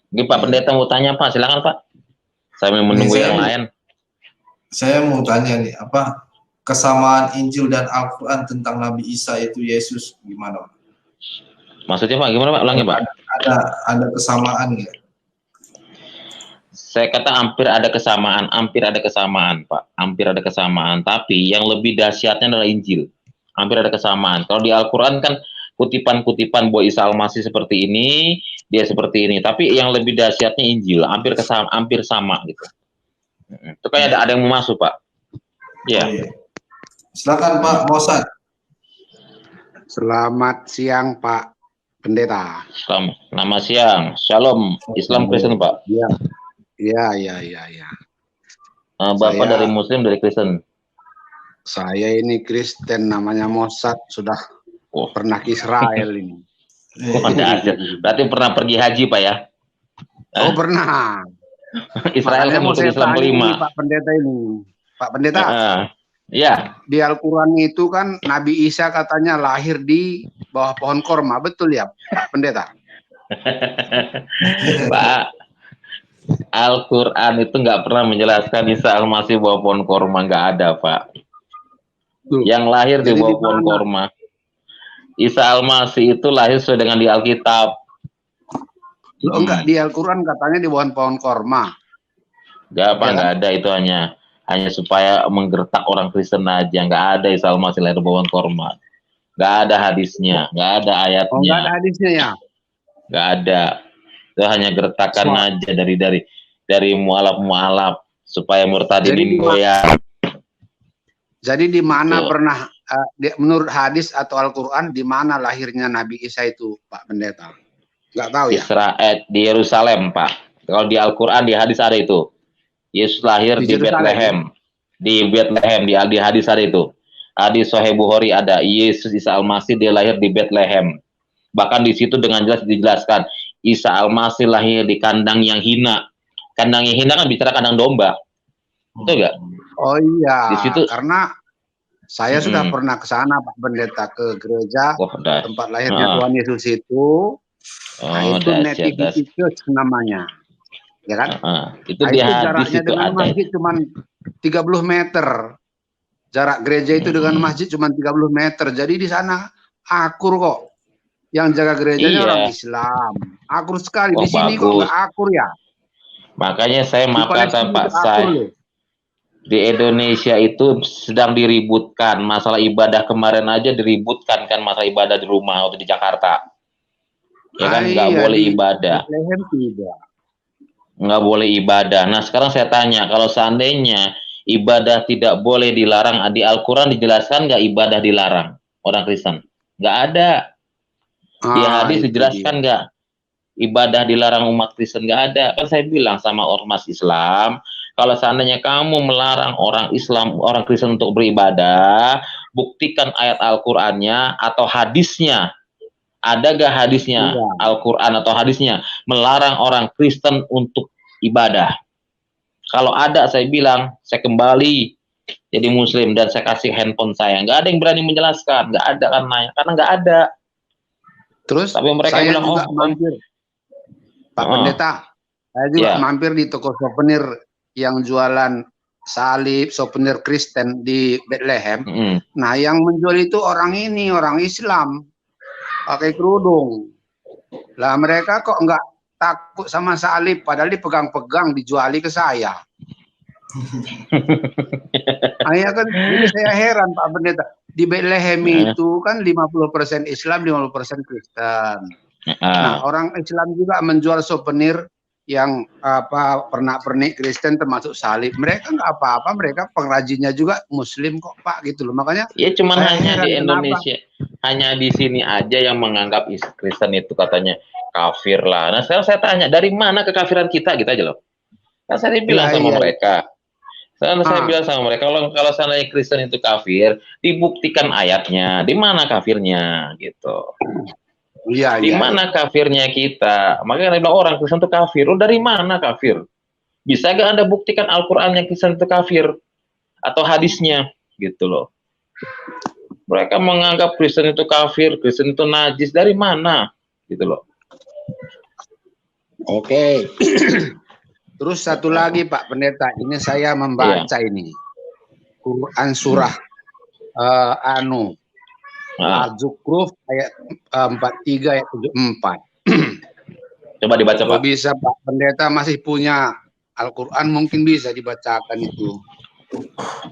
Mungkin Pak Pendeta mau tanya Pak, silakan Pak. Saya menunggu yang lain. Saya mau tanya nih, apa kesamaan Injil dan Al-Quran tentang Nabi Isa itu Yesus gimana? Maksudnya Pak, gimana Pak? Ulangi Pak. Ada kesamaan nggak? Saya kata hampir ada kesamaan Pak, hampir ada kesamaan. Tapi yang lebih dahsyatnya adalah Injil. Hampir ada kesamaan. Kalau di Al-Quran kan kutipan-kutipan bahwa Isa Al-Masih seperti ini, dia seperti ini. Tapi yang lebih dahsyatnya Injil, hampir sama gitu. Itu kayak ada yang mau masuk Pak. Ya. Oh, iya. Silakan Pak Mosad. Selamat siang Pak Pendeta. Selamat siang. Shalom. Islam Kristen Pak. Ya. Bapak dari Muslim, dari Kristen. Saya ini Kristen, namanya Mosad, sudah pernah ke Israel ini. Berarti pernah pergi haji Pak ya? Oh pernah. Israel kan musuh Islam kelima. Pak Pendeta ini. Pak Pendeta. Ya. Di Al-Quran itu kan Nabi Isa katanya lahir di bawah pohon korma, betul ya Pak Pendeta? Pak, Al-Quran itu nggak pernah menjelaskan Isa Al-Masih bawah pohon korma, nggak ada Pak. Yang lahir di bawah pohon korma. Isa Al-Masih itu lahir sesuai dengan di Alkitab. Enggak, di Al-Quran katanya di bawah pohon korma. Nggak Pak, nggak ada, itu hanya supaya menggertak orang Kristen aja. Nggak ada Isa Al-Masih lahir di bawah pohon korma. Nggak ada hadisnya, nggak ada ayatnya. Oh, nggak ada hadisnya ya? Nggak ada. Itu hanya gertakan aja dari mualaf supaya murtadin goyang. Jadi di mana pernah menurut hadis atau Al-Quran di mana lahirnya Nabi Isa itu Pak Pendeta? Nggak tahu ya? Israel di Yerusalem Pak. Kalau di Al-Quran di hadis ada itu. Yesus lahir di Bethlehem. Di Bethlehem di hadis ada itu. Hadis Sahih Bukhari ada. Yesus Isa Al-Masih dia lahir di Bethlehem. Bahkan di situ dengan jelas dijelaskan Isa Al-Masih lahir di kandang yang hina. Kandang yang hina kan bicara kandang domba. Betul nggak? Oh iya. Di situ karena Saya sudah pernah ke sana, Pak Pendeta, ke gereja tempat lahirnya Tuhan Yesus itu. Nah, itu Nativity Church namanya. Ya kan? Itu nah, di itu hadis jaraknya itu dengan ada. masjid cuma 30 meter. Jarak gereja itu dengan masjid cuma 30 meter. Jadi di sana akur kok. Yang jaga gerejanya orang Islam. Akur sekali. Di sini kok nggak akur ya? Makanya saya mengatakan Pak Say, di Indonesia itu sedang diributkan masalah ibadah. Kemarin aja diributkan kan masalah ibadah di rumah waktu di Jakarta. Ya kan nggak boleh ibadah. Nggak boleh ibadah. Nah sekarang saya tanya, kalau seandainya ibadah tidak boleh dilarang, di Al-Quran dijelaskan nggak ibadah dilarang orang Kristen? Nggak ada. Di hadis dijelaskan nggak ibadah dilarang umat Kristen? Nggak ada. Kan saya bilang sama ormas Islam, kalau seandainya kamu melarang orang Islam, orang Kristen untuk beribadah, buktikan ayat Al-Qurannya atau hadisnya. Ada gak hadisnya Al-Quran atau hadisnya melarang orang Kristen untuk ibadah? Kalau ada, saya bilang, saya kembali jadi Muslim dan saya kasih handphone saya. Nggak ada yang berani menjelaskan, nggak ada karena nggak ada. Terus tapi mereka saya bilang, juga mampir, Pak Pendeta, saya juga mampir di toko souvenir yang jualan salib, souvenir Kristen di Bethlehem. Nah, yang menjual itu orang Islam. Pakai kerudung. Lah mereka kok nggak takut sama salib, padahal dipegang-pegang, dijuali ke saya. Akhirnya kan ini saya heran Pak Pendeta. Di Bethlehem itu kan 50% Islam, 50% Kristen. Nah, orang Islam juga menjual souvenir yang pernak-pernik Kristen termasuk salib. Mereka nggak apa-apa, mereka pengrajinnya juga Muslim kok Pak gitu loh. Makanya ya cuman hanya di Indonesia, hanya di sini aja yang menganggap Kristen itu katanya kafir lah. Nah sekarang saya tanya, dari mana kekafiran kita gitu aja loh. Kan saya bilang sama mereka. Saya bilang sama mereka, kalau seandainya Kristen itu kafir, dibuktikan ayatnya, di mana kafirnya gitu. Di mana kafirnya kita? Makanya dia bilang orang Kristen itu kafir. Oh, dari mana kafir? Bisa gak Anda buktikan Al-Quran yang Kristen itu kafir? Atau hadisnya? Gitu loh. Mereka menganggap Kristen itu kafir, Kristen itu najis. Dari mana? Gitu loh. Oke. Terus satu lagi Pak Pendeta, ini saya membaca ini. Quran surah Al-Zukhruf ayat 43 ayat 74. Coba dibaca Pak. Bisa Pak Pendeta masih punya Al-Quran, mungkin bisa dibacakan itu.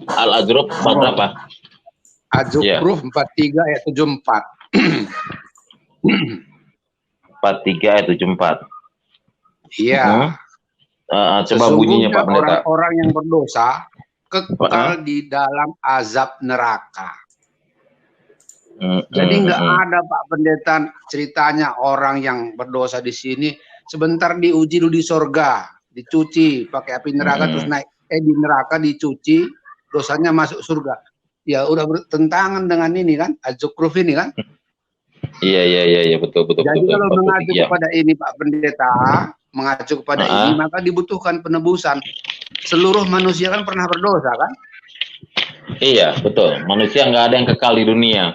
Al-Zukhruf berapa? Al-Zukhruf 43 ayat 74. 43 ayat 74. Iya. Coba bunyinya Pak Pendeta. Orang-orang yang berdosa kekal di dalam azab neraka. Jadi nggak ada Pak Pendeta ceritanya orang yang berdosa di sini sebentar diuji dulu di sorga, dicuci pakai api neraka terus naik di neraka dicuci, dosanya masuk surga. Ya udah bertentangan dengan ini kan, Az-Zukhruf ini kan. Iya betul. Jadi kalau mengacu kepada ini Pak Pendeta, mengacu kepada ini maka dibutuhkan penebusan. Seluruh manusia kan pernah berdosa kan? Iya betul. Manusia nggak ada yang kekal di dunia.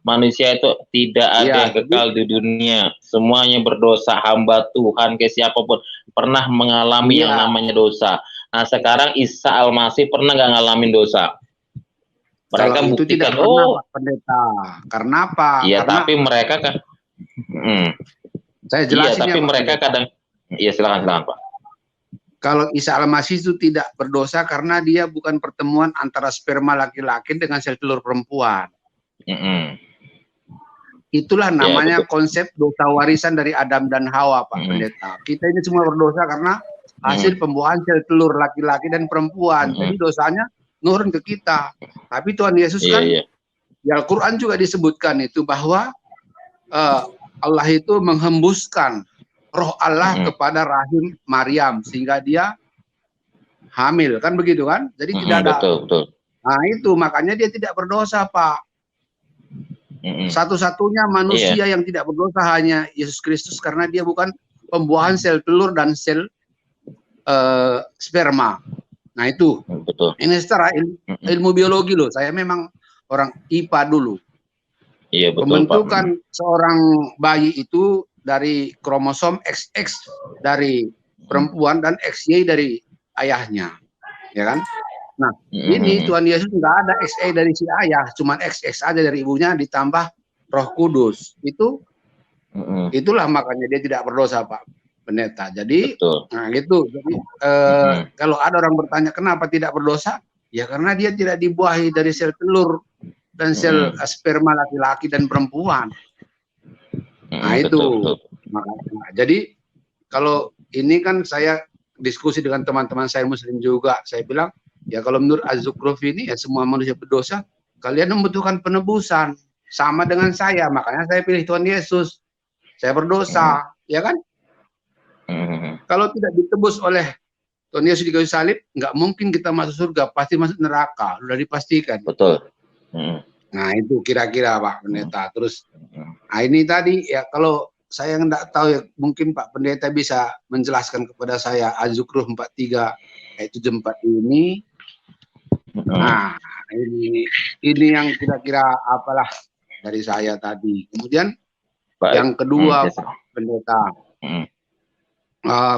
Manusia itu tidak ada yang kekal di dunia. Semuanya berdosa. Hamba Tuhan ke siapapun pernah mengalami yang namanya dosa. Nah sekarang Isa Al-Masih pernah nggak ngalamin dosa? Mereka kalau itu buktikan, tidak pernah Pak Pendeta. Karena apa? Iya, karena tapi mereka kan saya jelasin tapi mereka kadang silakan Pak. Kalau Isa Al-Masih itu tidak berdosa karena dia bukan pertemuan antara sperma laki-laki dengan sel telur perempuan. Itulah namanya konsep dosa warisan dari Adam dan Hawa Pak Pendeta. Kita ini semua berdosa karena hasil pembuahan sel telur laki-laki dan perempuan. Jadi dosanya nurun ke kita. Tapi Tuhan Yesus kan di Al-Quran juga disebutkan itu bahwa Allah itu menghembuskan roh Allah kepada rahim Maryam sehingga dia hamil kan begitu kan? Jadi tidak ada. Betul. Nah itu makanya dia tidak berdosa Pak. Satu-satunya manusia yang tidak berdosa hanya Yesus Kristus karena dia bukan pembuahan sel telur dan sel sperma. Nah itu. Betul. Ini secara ilmu biologi loh. Saya memang orang IPA dulu. Iya betul, Pembentukan Pak. seorang bayi itu dari kromosom XX dari perempuan dan XY dari ayahnya, ya kan? Nah, ini Tuhan Yesus nggak ada XY dari si ayah, cuma XX aja dari ibunya ditambah Roh Kudus. Itulah makanya dia tidak berdosa, Pak Pendeta. Jadi, betul. nah gitu. Jadi kalau ada orang bertanya kenapa tidak berdosa, ya karena dia tidak dibuahi dari sel telur dan sel sperma laki-laki dan perempuan. Nah itu makanya. Jadi kalau ini kan saya diskusi dengan teman-teman saya Muslim juga, saya bilang ya kalau menurut Az-Zukhruf ini ya semua manusia berdosa, kalian membutuhkan penebusan sama dengan saya, makanya saya pilih Tuhan Yesus. Saya berdosa, ya kan? Kalau tidak ditebus oleh Tuhan Yesus di kayu salib, nggak mungkin kita masuk surga, pasti masuk neraka, sudah dipastikan. Betul. Nah itu kira-kira Pak Pendeta. Terus, nah ini tadi ya kalau saya nggak tahu ya mungkin Pak Pendeta bisa menjelaskan kepada saya Az-Zukhruf 43 ayat 74 ini. Nah ini yang kira-kira apalah dari saya tadi. Kemudian yang kedua Pak Pendeta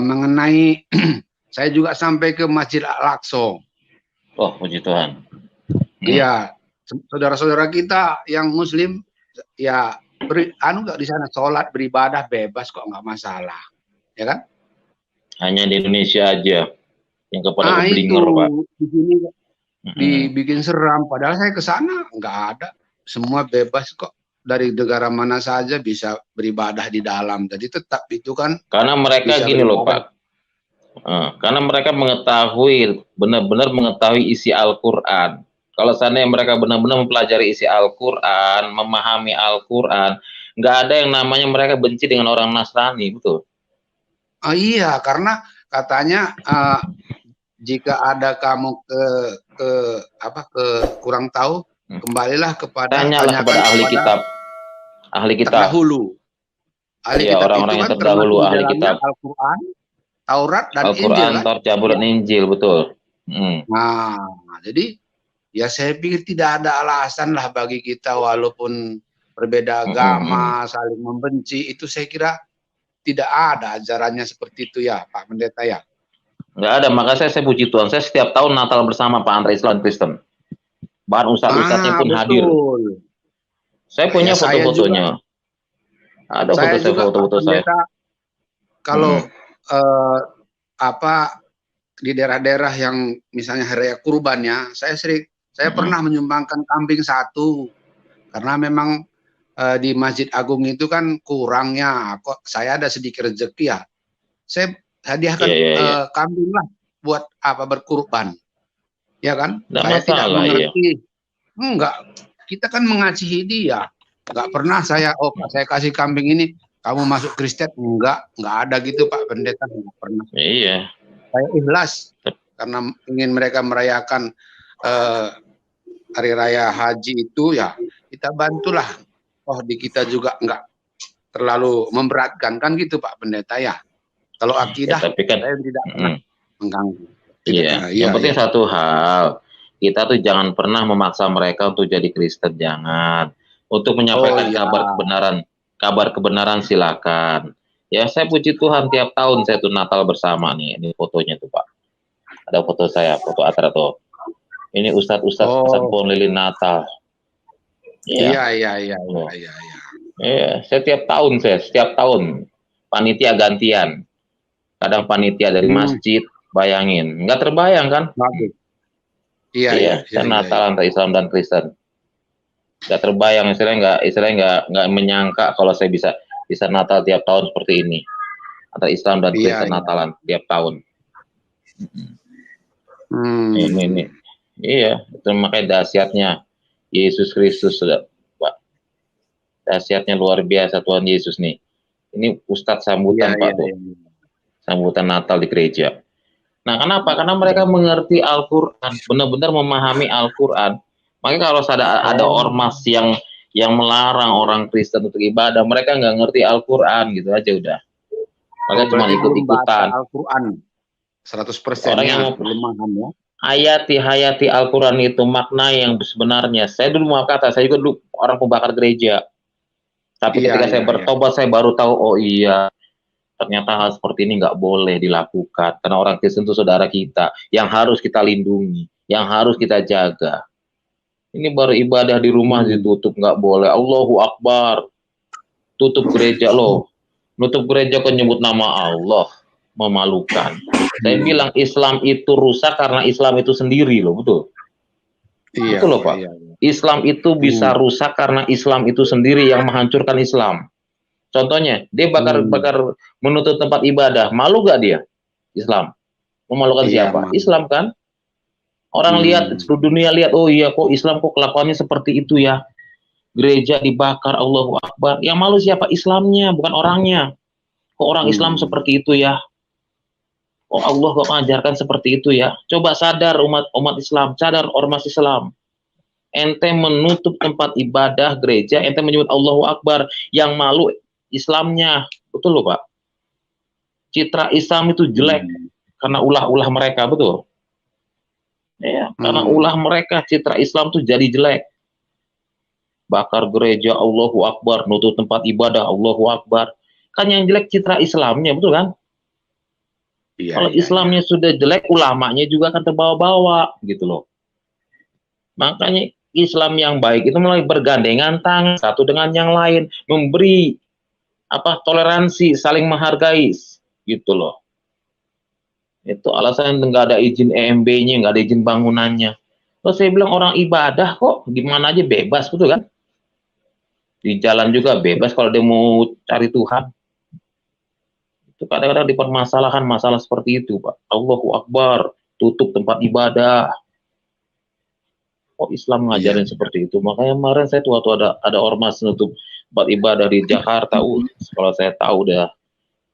mengenai saya juga sampai ke Masjid Al-Aqsa. Oh puji Tuhan. Iya. Saudara-saudara kita yang Muslim ya nggak di sana sholat beribadah bebas kok, nggak masalah, ya kan? Hanya di Indonesia aja yang kepada keblinger, Pak. Di sini dibikin seram, padahal saya ke sana nggak ada, semua bebas kok, dari negara mana saja bisa beribadah di dalam. Jadi tetap itu kan. Karena mereka gini loh Pak. Karena mereka mengetahui benar-benar mengetahui isi Al-Quran. Kalau seandainya mereka benar-benar mempelajari isi Al-Quran, memahami Al-Quran, nggak ada yang namanya mereka benci dengan orang Nasrani, betul? Iya, karena katanya jika ada kamu ke kurang tahu, kembalilah kepada tanyalah kepada ahli kitab, terdahulu. Ahli kitab orang-orang itu yang kan terdahulu, ahli kitab Al-Quran, Taurat dan Al-Quran, Injil. Zabur dan Injil, betul. Nah, jadi ya saya pikir tidak ada alasan lah bagi kita walaupun berbeda agama, saling membenci, itu saya kira tidak ada ajarannya seperti itu ya Pak Pendeta ya. Nggak ada, makanya saya puji Tuhan, saya setiap tahun Natal bersama Pak antara Islam dan Kristen. Bahkan ustadz-ustadznya pun hadir. Saya punya foto-fotonya. Ada foto-foto saya. Kalau di daerah-daerah yang misalnya hari raya kurban ya, saya pernah menyumbangkan kambing 1 karena memang di Masjid Agung itu kan kurangnya, kok saya ada sedikit rezeki ya, saya hadiahkan kambing lah buat berkurban, ya kan? Nggak saya masalah, tidak mengerti, enggak, kita kan mengasihi dia, nggak pernah saya saya kasih kambing ini kamu masuk Kristen, enggak ada gitu Pak Pendeta, nggak pernah. Iya. Saya ikhlas karena ingin mereka merayakan hari raya haji itu ya, kita bantulah. Oh di kita juga enggak terlalu memberatkan kan gitu Pak Pendeta ya. Kalau akidah tapi kan, saya tidak pernah mengganggu. Iya. Yang penting satu hal, kita tuh jangan pernah memaksa mereka untuk jadi Kristen, jangan. Untuk menyampaikan kabar kebenaran silakan. Ya saya puji Tuhan tiap tahun saya tuh Natal bersama nih, ini fotonya tuh Pak. Ada foto saya, foto Atrato. Ini ustadz pohon lilin Natal. Iya. Setiap tahun panitia gantian. Kadang panitia dari masjid, bayangin, nggak terbayang kan? Iya. Natal antara Islam dan Kristen. Nggak terbayang, istilahnya nggak menyangka kalau saya bisa Natal tiap tahun seperti ini. Antara Islam dan Kristen Natalan tiap tahun. Ini. Iya, itu makanya dahsyatnya Yesus Kristus, sudah Pak. Dahsyatnya luar biasa Tuhan Yesus nih. Ini Ustadz sambutan Pak tuh. Sambutan Natal di gereja. Nah, kenapa? Karena mereka mengerti Al-Qur'an, benar-benar memahami Al-Qur'an. Makanya kalau ada ormas yang melarang orang Kristen untuk ibadah, mereka nggak ngerti Al-Qur'an gitu aja udah. Mereka cuma ikut-ikutan. Al-Qur'an 100% orang yang belum paham ya. hayati Al-Quran itu makna yang sebenarnya. Saya dulu mau kata, saya juga dulu orang pembakar gereja. Tapi ketika saya bertobat, saya baru tahu, oh iya, ternyata hal seperti ini nggak boleh dilakukan. Karena orang Kristen itu saudara kita, yang harus kita lindungi, yang harus kita jaga. Ini baru ibadah di rumah ditutup, nggak boleh. Allahu Akbar. Tutup gereja loh. Nutup gereja kok nyebut nama Allah. Memalukan. Saya bilang Islam itu rusak karena Islam itu sendiri loh, betul? Iya, betul loh Pak. Iya. Islam itu bisa rusak karena Islam itu sendiri yang menghancurkan Islam. Contohnya, dia bakar menutup tempat ibadah. Malu gak dia? Islam. Memalukan siapa? Islam kan? Orang lihat, seluruh dunia lihat, oh iya kok Islam kok kelakuannya seperti itu ya. Gereja dibakar, Allahu Akbar. Yang malu siapa? Islamnya, bukan orangnya. Kok orang Islam seperti itu ya? Oh Allah kok mengajarkan seperti itu ya? Coba sadar umat Islam, sadar ormas Islam. Ente menutup tempat ibadah gereja, ente menyebut Allahu Akbar. Yang malu Islamnya. Betul loh Pak? Citra Islam itu jelek karena ulah-ulah mereka, betul? Ya, karena ulah mereka, citra Islam itu jadi jelek. Bakar gereja, Allahu Akbar, nutup tempat ibadah, Allahu Akbar. Kan yang jelek citra Islamnya, betul kan? Kalau Islamnya sudah jelek, ulamanya juga akan terbawa-bawa, gitu loh. Makanya Islam yang baik itu mulai bergandengan tangan satu dengan yang lain, memberi toleransi, saling menghargai, gitu loh. Itu alasan nggak ada izin EMB-nya, nggak ada izin bangunannya. Terus saya bilang orang ibadah kok gimana aja bebas, betul kan? Di jalan juga bebas kalau dia mau cari Tuhan. Itu kadang-kadang dipermasalahkan masalah seperti itu, Pak. Allahu Akbar, tutup tempat ibadah. Kok Islam ngajarin seperti itu? Makanya kemarin saya waktu ada ormas nutup tempat ibadah di Jakarta. Kalau saya tahu udah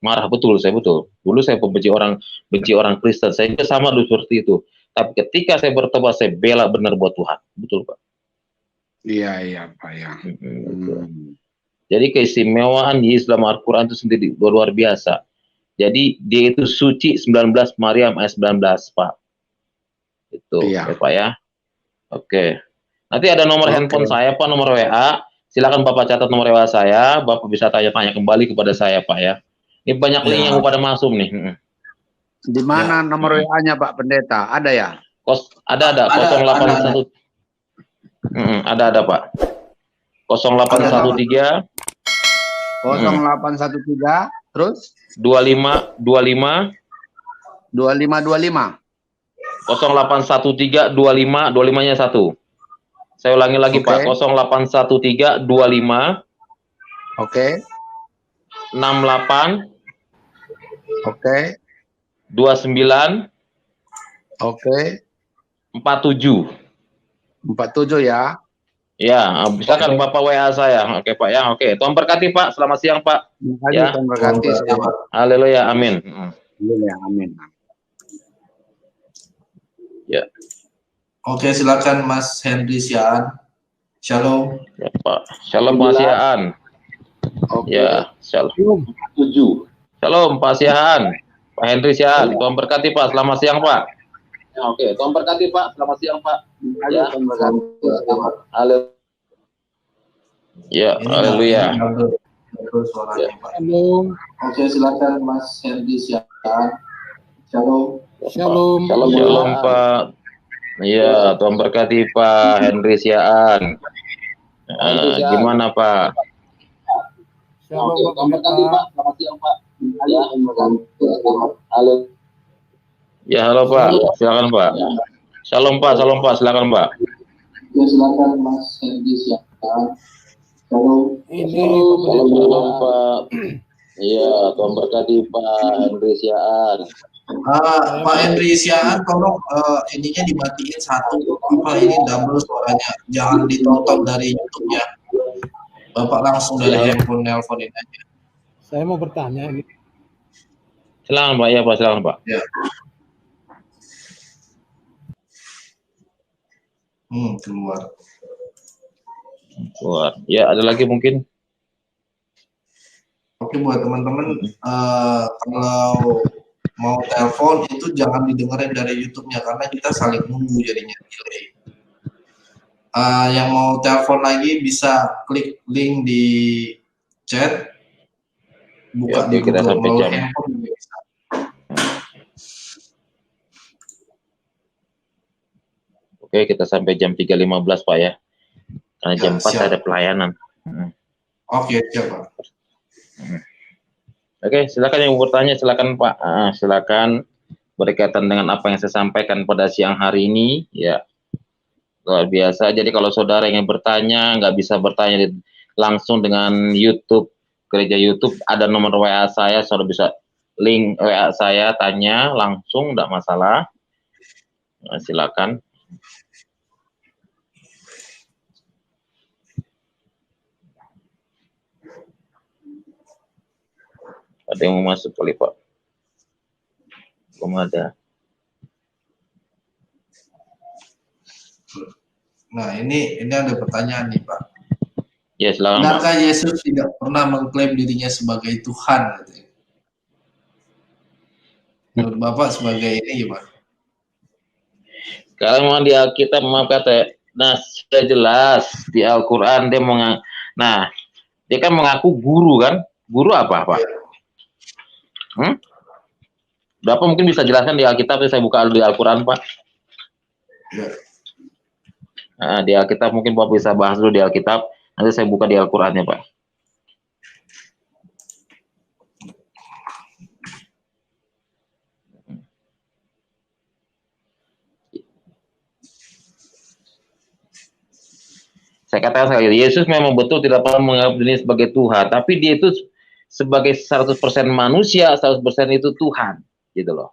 marah betul, saya betul. Dulu saya benci orang Kristen. Saya juga sama dulu seperti itu. Tapi ketika saya bertobat, saya bela benar buat Tuhan. Betul, Pak. Iya, Pak ya. Jadi keistimewaan Yesus dalam Al-Quran itu sendiri luar biasa. Jadi dia itu suci 19 Maryam ayat 19, Pak. Itu, ya, Pak ya. Oke. Nanti ada nomor handphone saya, Pak, nomor WA. Silakan Bapak catat nomor WA saya. Bapak bisa tanya-tanya kembali kepada saya, Pak ya. Ini banyak link yang pada masuk nih. Di mana nomor WA-nya, Pak Pendeta? Ada ya? Ada 081. Ada Pak. 0813 0813 terus 25 0813 nya 1. Saya ulangi lagi Pak. 0813 25 68 29 47 ya. Ya, silakan Bapak WA saya. Oke Pak ya. Oke, Tuhan berkati Pak. Selamat siang Pak. Ya. Tuhan berkati. Haleluya, amin. Haleluya, amin. Ya. Oke, silakan Mas Henry Siaan. Shalom. Ya, Pak. Shalom Pak Siaan. Ya, shalom. 7. Shalom Pak Siaan. Pak Henry Siaan. Tuhan berkati Pak. Selamat siang Pak. Ya, oke, Tuhan berkati Pak. Selamat siang Pak. Ya, haleluya. Ya, haleluya. Oke, silakan Mas Henry Siaan. Shalom. Shalom. Shalom Pak. Iya, Tuhan berkati Pak Henry Siaan. Gimana Pak? Oke, Tuhan berkati Pak. Selamat siang Pak. Halo. Ya, halo Pak. Silakan Pak. Shalom Pak, silakan Pak. Ya, silakan Mas Hendy silakan. Shalom. Shalom Pak. Iya, Tuhan berkati Pak Henry Siaan. Pak Henry Siaan, tolong ininya dimatiin satu. Ini double suaranya. Jangan ditonton dari YouTube ya. Bapak langsung dari handphone nelponin aja. Saya mau bertanya ini. Silakan Pak, ya Pak, silakan Pak. Ya. Keluar. Ya, ada lagi mungkin? Oke, buat teman-teman, kalau mau telepon itu jangan didengerin dari YouTube-nya karena kita saling nunggu jadinya delay. Yang mau telepon lagi bisa klik link di chat, buka di kita Google sampai melalui jam. handphone juga bisa. Oke, kita sampai jam 3.15 Pak ya. Karena jam 4 siap. ada pelayanan. Oke, siap Pak. Oke, silakan yang mau bertanya, silakan Pak. Silakan berkaitan dengan apa yang saya sampaikan pada siang hari ini, ya luar biasa. Jadi kalau saudara ingin bertanya, nggak bisa bertanya langsung dengan YouTube, gereja YouTube, ada nomor WA saya, saudara bisa link WA saya, tanya langsung, nggak masalah. Nah, silakan. Ada yang mau masuk kali Pak? Belum ada. Nah, ini ada pertanyaan nih Pak. Ya, silakan Pak. Benarkah Yesus tidak pernah mengklaim dirinya sebagai Tuhan? Katanya? Menurut Bapak sebagai ini gimana? Kalau memang di Alkitab maaf kata, nah sudah jelas di Al-Quran dia dia kan mengaku guru kan? Guru apa Pak? Bapak mungkin bisa jelaskan di Alkitab, saya buka di Al-Quran Pak. Ya. Nah, di Alkitab mungkin Bapak bisa bahas dulu di Alkitab, nanti saya buka di Al-Qurannya Pak. Saya katakan sekali, Yesus memang betul tidak pernah menganggap dirinya sebagai Tuhan, tapi dia itu sebagai 100% manusia, 100% itu Tuhan, gitu loh.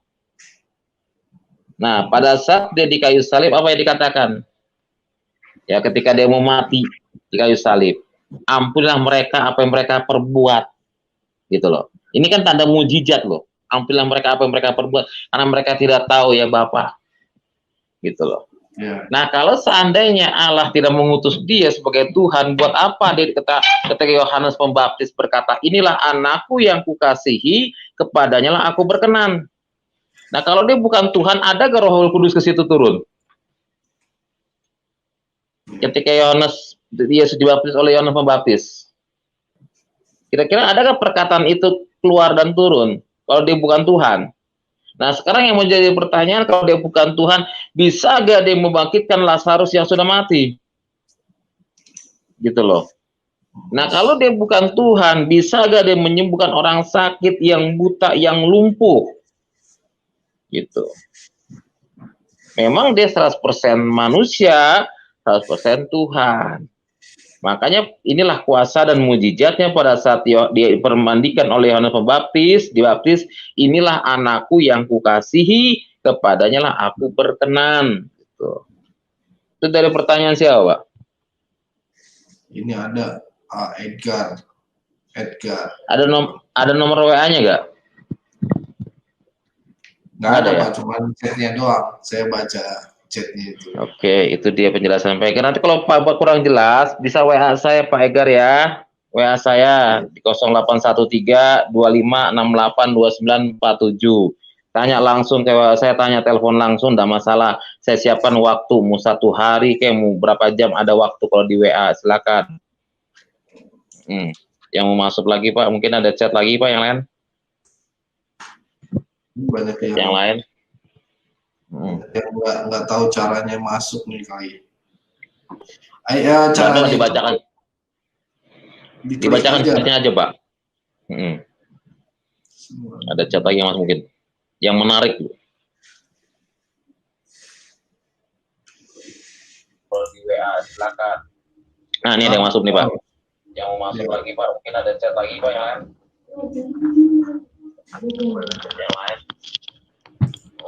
Nah, pada saat dia di kayu salib, apa yang dikatakan? Ya, ketika dia mau mati di kayu salib, ampunilah mereka apa yang mereka perbuat, gitu loh. Ini kan tanda mujizat loh. Ampunilah mereka apa yang mereka perbuat, karena mereka tidak tahu ya Bapa, gitu loh. Ya. Nah, kalau seandainya Allah tidak mengutus dia sebagai Tuhan, buat apa dia ketika Yohanes Pembaptis berkata, inilah anakku yang kukasihi, kepadanya lah aku berkenan. Nah, kalau dia bukan Tuhan, ada gak Roh Kudus ke situ turun? Ketika Yesus dibaptis oleh Yohanes Pembaptis, kira-kira adakah perkataan itu keluar dan turun kalau dia bukan Tuhan? Nah, sekarang yang menjadi pertanyaan, kalau dia bukan Tuhan, bisa gak dia membangkitkan Lazarus yang sudah mati? Gitu loh. Nah, kalau dia bukan Tuhan, bisa gak dia menyembuhkan orang sakit, yang buta, yang lumpuh? Gitu. Memang dia 100% manusia, 100% Tuhan. Makanya inilah kuasa dan mujizatnya pada saat dia dipermandikan oleh Yohanes Pembaptis, dibaptis, inilah anakku yang kukasihi, kepadanya lah aku berkenan. Gitu. Itu dari pertanyaan siapa, Pak? Ini ada Edgar. Ada nomor WA-nya nggak? Nggak ada Pak, cuma chatnya doang. Saya baca chatnya itu. Oke, itu dia penjelasan Pak Egar. Nanti kalau Pak kurang jelas, bisa WA saya Pak Egar ya. WA saya di 081325682947. Tanya langsung ke saya, tanya telepon langsung, enggak masalah. Saya siapkan waktu, mau 1 hari, kayak mau berapa jam ada waktu kalau di WA, silakan. Yang mau masuk lagi Pak, mungkin ada chat lagi Pak yang lain? Banyak yang lain. Yang nggak tahu caranya masuk nih kali. Caranya dibacakan chatnya aja Pak. Ada chat lagi Mas mungkin yang menarik. Kalau di WA silakan. Nah ini ada yang masuk nih Pak. Yang mau masuk lagi Pak, mungkin ada chat lagi Pak yang lain. Yang lain.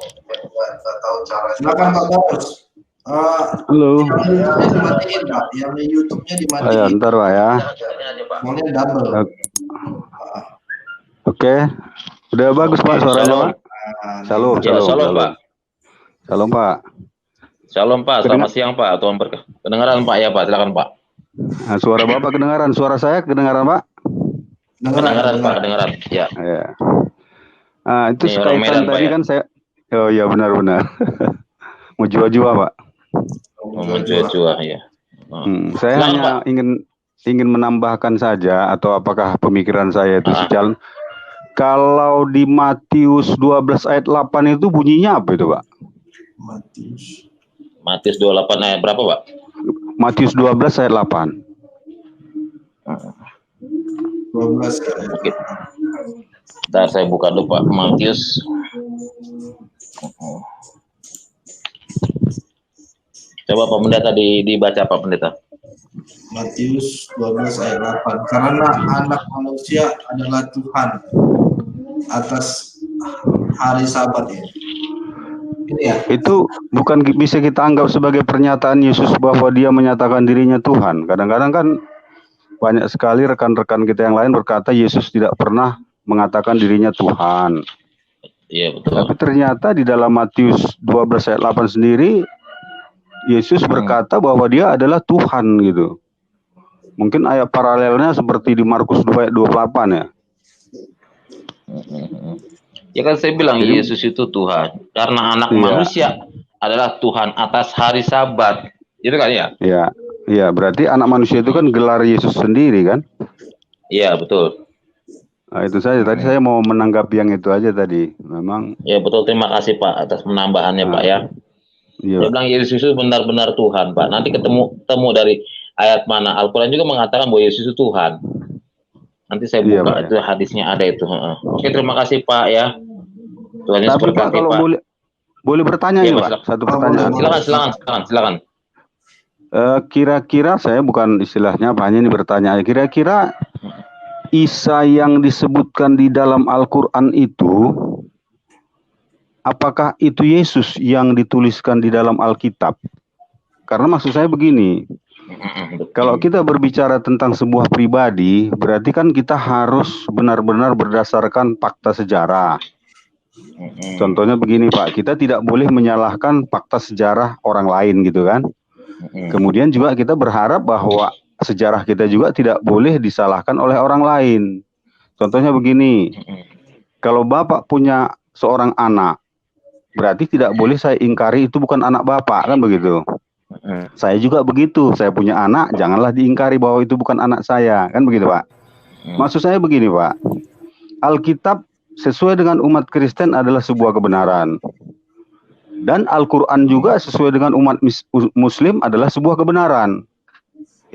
Nggak tahu caranya. Silakan Pak Paulus. Halo. Yang dimatiin Pak, yang di YouTube-nya dimatiin. Ayo, ntar Pak ya. Soalnya double. Oke. Udah bagus Pak suaranya Pak. Shalom, shalom Pak. Shalom Pak. Shalom Pak, selamat siang Pak. Tuhan berkah. Kedengaran Pak ya Pak, silakan Pak. Nah, suara Bapak kedengaran, suara saya kedengaran Pak? Kedengaran Pak, kedengaran. Ya. Itu Ini orang sekaitan Medan, Pak, tadi ya? kan saya. Oh iya benar-benar. Mau jua-jua Pak. Mencua-cua ya. Saya Silakan, hanya Pak. ingin menambahkan saja, atau apakah pemikiran saya itu Ah. sejalan. Kalau di Matius 12 ayat 8 itu bunyinya apa itu, Pak? Matius 28 ayat berapa, Pak? Matius 12 ayat 8. 12 ya. Oke. Ntar saya buka dulu, Pak. Matius. Coba Pak Pendeta dibaca, Pak Pendeta. Matius 12 ayat 8. Karena anak manusia adalah Tuhan atas hari Sabat ini. Ini ya. Itu bukan bisa kita anggap sebagai pernyataan Yesus bahwa dia menyatakan dirinya Tuhan. Kadang-kadang kan banyak sekali rekan-rekan kita yang lain berkata Yesus tidak pernah mengatakan dirinya Tuhan. Iya, betul. Tapi ternyata di dalam Matius 12 ayat 8 sendiri Yesus berkata bahwa dia adalah Tuhan gitu. Mungkin ayat paralelnya seperti di Markus 2 ayat 28 ya. Ya kan saya bilang Yesus itu Tuhan karena anak manusia adalah Tuhan atas hari Sabat. Itu kan ya? Iya. Iya, berarti anak manusia itu kan gelar Yesus sendiri kan? Iya, betul. Nah, itu saja. Tadi saya mau menanggapi yang itu aja tadi. Memang. Ya betul. Terima kasih Pak atas penambahannya Pak ya. Iya. Saya bilang Yesus itu benar-benar Tuhan Pak. Nanti ketemu dari ayat mana. Al-Quran juga mengatakan bahwa Yesus itu Tuhan. Nanti saya buka Pak, itu hadisnya ada itu. Oke, terima kasih Pak ya. Tuhan Yesus tapi Pak, kalau Pak. boleh bertanya ya, Pak. Satu pertanyaan. Silakan. Kira-kira saya bukan istilahnya apa, hanya ini bertanya. Kira-kira Isa yang disebutkan di dalam Al-Quran itu, apakah itu Yesus yang dituliskan di dalam Alkitab? Karena maksud saya begini, kalau kita berbicara tentang sebuah pribadi, berarti kan kita harus benar-benar berdasarkan fakta sejarah. Contohnya begini Pak, kita tidak boleh menyalahkan fakta sejarah orang lain gitu kan. Kemudian juga kita berharap bahwa sejarah kita juga tidak boleh disalahkan oleh orang lain. Contohnya begini, kalau Bapak punya seorang anak, berarti tidak boleh saya ingkari itu bukan anak Bapak, kan begitu. Saya juga begitu, saya punya anak, janganlah diingkari bahwa itu bukan anak saya, kan begitu Pak. Maksud saya begini Pak, Alkitab sesuai dengan umat Kristen adalah sebuah kebenaran. Dan Al-Quran juga sesuai dengan umat Muslim adalah sebuah kebenaran.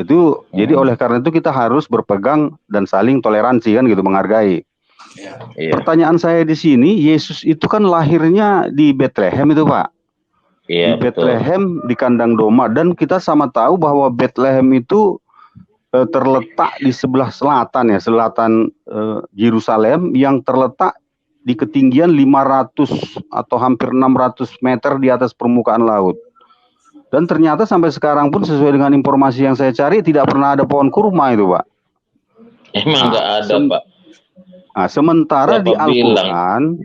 Itu jadi oleh karena itu kita harus berpegang dan saling toleransi kan gitu, menghargai. Pertanyaan saya di sini, Yesus itu kan lahirnya di Bethlehem itu Pak. Di Bethlehem, di kandang domba, dan kita sama tahu bahwa Bethlehem itu terletak di sebelah selatan ya, selatan Yerusalem, yang terletak di ketinggian 500 atau hampir 600 meter di atas permukaan laut. Dan ternyata sampai sekarang pun sesuai dengan informasi yang saya cari tidak pernah ada pohon kurma itu Pak. Emang nggak ada Pak. Nah, sementara di Al-Quran,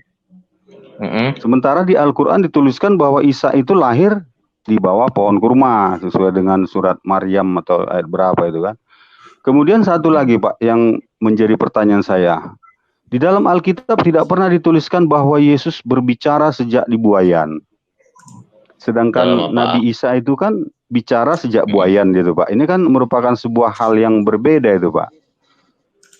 sementara di Al-Quran dituliskan bahwa Isa itu lahir di bawah pohon kurma sesuai dengan surat Maryam atau ayat berapa itu kan. Kemudian satu lagi Pak yang menjadi pertanyaan saya. Di dalam Alkitab tidak pernah dituliskan bahwa Yesus berbicara sejak di buayan. Sedangkan Nabi Isa itu kan bicara sejak buayan gitu Pak. Ini kan merupakan sebuah hal yang berbeda itu Pak.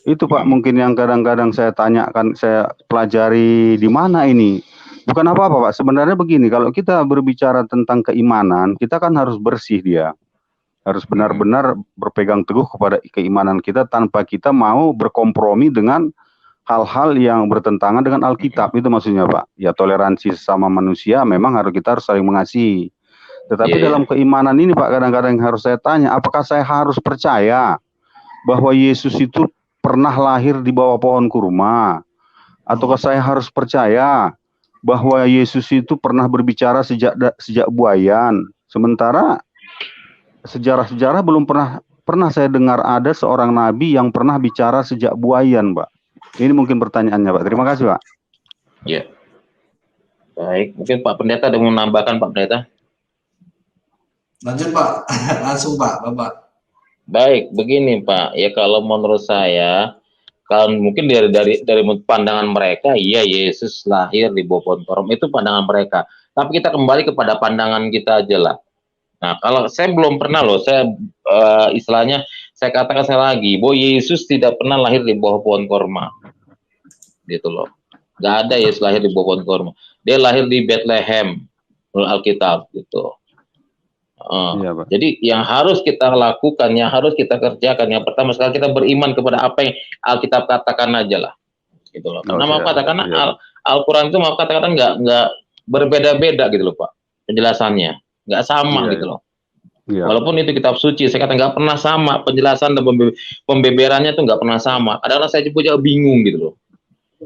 Itu Pak mungkin yang kadang-kadang saya tanyakan, saya pelajari di mana ini. Bukan apa-apa Pak, sebenarnya begini, kalau kita berbicara tentang keimanan, kita kan harus bersih dia. Harus benar-benar berpegang teguh kepada keimanan kita tanpa kita mau berkompromi dengan hal-hal yang bertentangan dengan Alkitab, itu maksudnya Pak. Ya toleransi sesama manusia memang kita harus saling mengasihi. Tetapi dalam keimanan ini Pak, kadang-kadang harus saya tanya, apakah saya harus percaya bahwa Yesus itu pernah lahir di bawah pohon kurma? Ataukah saya harus percaya bahwa Yesus itu pernah berbicara sejak buayan? Sementara sejarah-sejarah belum pernah saya dengar ada seorang nabi yang pernah bicara sejak buayan Pak. Ini mungkin pertanyaannya Pak. Terima kasih Pak. Ya. Baik, mungkin Pak Pendeta ada mau menambahkan Pak Pendeta? Lanjut Pak, langsung Pak, Bapak. Baik, begini Pak. Ya kalau menurut saya Kalau mungkin dari pandangan mereka, iya Yesus lahir di bawah pohon korma, itu pandangan mereka. Tapi kita kembali kepada pandangan kita aja lah. Nah, kalau saya belum pernah loh, saya istilahnya saya katakan saya lagi, bahwa Yesus tidak pernah lahir di bawah pohon korma, gitu loh. Nggak ada Yesus lahir di bawah pohon korma. Dia lahir di Bethlehem, menurut Alkitab, gitu. Iya, Pak. Jadi yang harus kita lakukan, yang harus kita kerjakan, yang pertama sekali kita beriman kepada apa yang Alkitab katakan aja lah, gitu loh. Karena maaf kata, karena Al-Quran itu maaf kata nggak berbeda-beda gitu loh Pak, penjelasannya nggak sama gitu loh. Walaupun itu kitab suci, saya kata nggak pernah sama penjelasan dan pembeberannya tuh nggak pernah sama. Kadang-kadang saya juga bingung gitu loh.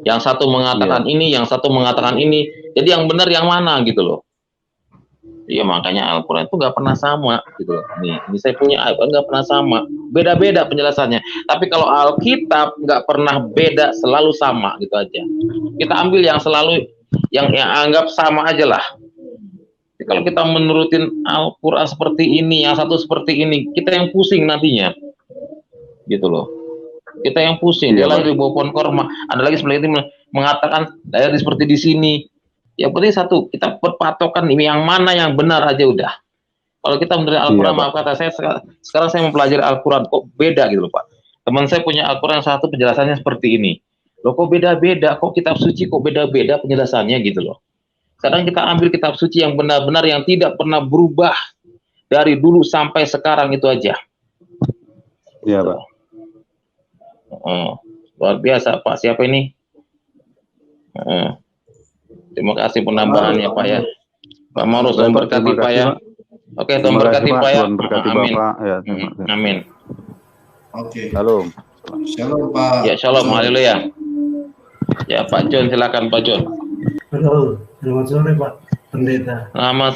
Yang satu mengatakan ini, yang satu mengatakan ini. Jadi yang benar yang mana gitu loh. Iya, makanya Al-Quran itu nggak pernah sama gitu loh. Ini saya punya Al-Quran nggak pernah sama, beda-beda penjelasannya. Tapi kalau Alkitab nggak pernah beda, selalu sama gitu aja. Kita ambil yang selalu yang anggap sama aja lah. Jadi, kalau kita menurutin Al-Quran seperti ini, yang satu seperti ini, kita yang pusing nantinya, gitu loh. Kita yang pusing. Dia lahir di bawah pohon korma. Ada lagi seperti itu mengatakan lahir seperti di sini. Yang penting satu, kita berpatokan ini yang mana yang benar aja udah. Kalau kita menerima Al-Quran, maaf kata saya sekarang saya mempelajari Al-Quran, kok beda gitu loh Pak. Teman saya punya Al-Quran satu penjelasannya seperti ini. Loh kok beda-beda, kok kitab suci kok beda-beda penjelasannya gitu loh. Sekarang kita ambil kitab suci yang benar-benar yang tidak pernah berubah dari dulu sampai sekarang itu aja. Iya Pak. Luar biasa Pak, siapa ini? Terima kasih penambahannya Pak ya. Pak Marus, Tuhan berkati Pak ya. Oke, Tuhan berkati Pak ya. Amin. Amin. Oke. Shalom. Shalom Pak. Ya, shalom, haleluya. Ya, Pak John, silakan Pak John. Halo, selamat sore Pak Pendeta.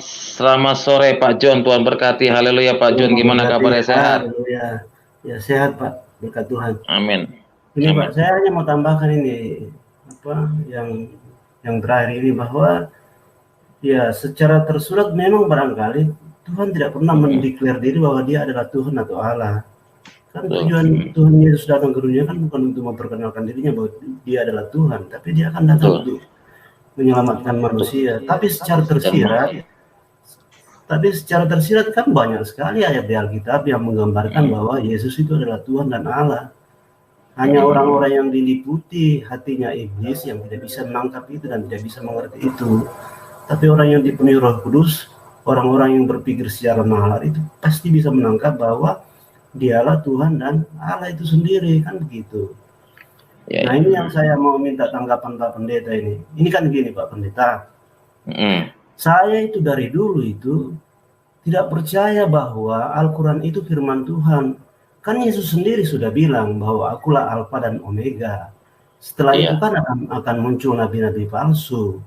Selamat sore Pak John, Tuhan berkati, haleluya Pak John, gimana kabarnya, sehat? Ya sehat Pak, berkat Tuhan. Amin. Ini Pak, saya hanya mau tambahkan ini apa yang terakhir ini, bahwa ya secara tersurat memang barangkali Tuhan tidak pernah mendeklar diri bahwa dia adalah Tuhan atau Allah. Kan tujuan Tuhan Yesus datang ke dunia kan bukan untuk memperkenalkan dirinya bahwa dia adalah Tuhan, tapi dia akan datang untuk menyelamatkan manusia. Tapi secara tersirat kan banyak sekali ayat di Alkitab yang menggambarkan bahwa Yesus itu adalah Tuhan dan Allah. Hanya orang-orang yang diliputi hatinya iblis yang tidak bisa menangkap itu dan tidak bisa mengerti itu. Tapi orang yang dipenuhi Roh Kudus, orang-orang yang berpikir secara nalar itu pasti bisa menangkap bahwa dialah Tuhan dan Allah itu sendiri, kan begitu. Nah ini yang saya mau minta tanggapan Pak Pendeta ini. Ini kan gini Pak Pendeta. Saya itu dari dulu itu tidak percaya bahwa Al-Quran itu firman Tuhan. Kan Yesus sendiri sudah bilang bahwa akulah Alfa dan Omega. Setelah itu kan akan muncul nabi-nabi palsu.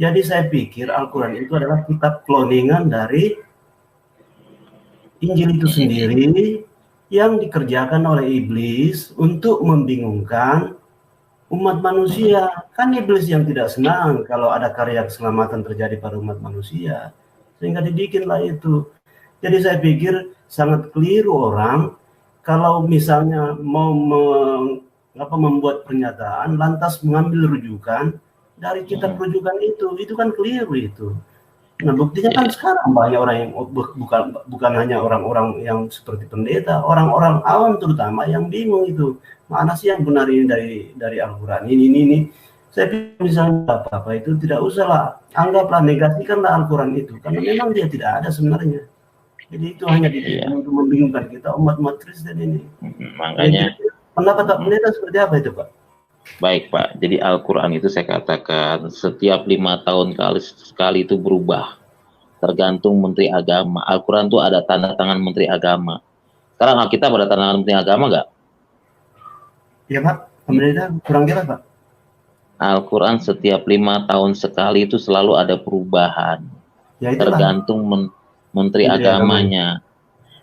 Jadi saya pikir Al-Quran itu adalah kitab cloningan dari Injil itu sendiri yang dikerjakan oleh iblis untuk membingungkan umat manusia. Kan iblis yang tidak senang kalau ada karya keselamatan terjadi pada umat manusia. Sehingga dibikinlah itu. Jadi saya pikir sangat keliru orang kalau misalnya mau membuat pernyataan lantas mengambil rujukan dari kitab rujukan itu kan keliru itu. Nah buktinya kan sekarang banyak orang yang bukan hanya orang-orang yang seperti pendeta, orang-orang awam terutama yang bingung itu mana sih yang benar ini dari Al-Quran ini. Saya pikir misalnya apa itu tidak usahlah, anggaplah negasikanlah Al-Quran itu karena memang dia tidak ada sebenarnya. Jadi itu hanya untuk membingungkan kita umat-umat Kristen ini. Makanya pendapat Pak Pendeta seperti apa itu Pak? Baik Pak, jadi Al-Quran itu saya katakan setiap 5 tahun sekali itu berubah. Tergantung Menteri Agama. Al-Quran itu ada tanda tangan Menteri Agama. Sekarang Alkitab ada tanda tangan Menteri Agama nggak? Iya Pak, Pendeta kurang jelas Pak. Al-Quran setiap 5 tahun sekali itu selalu ada perubahan. Ya, tergantung Menteri Agamanya.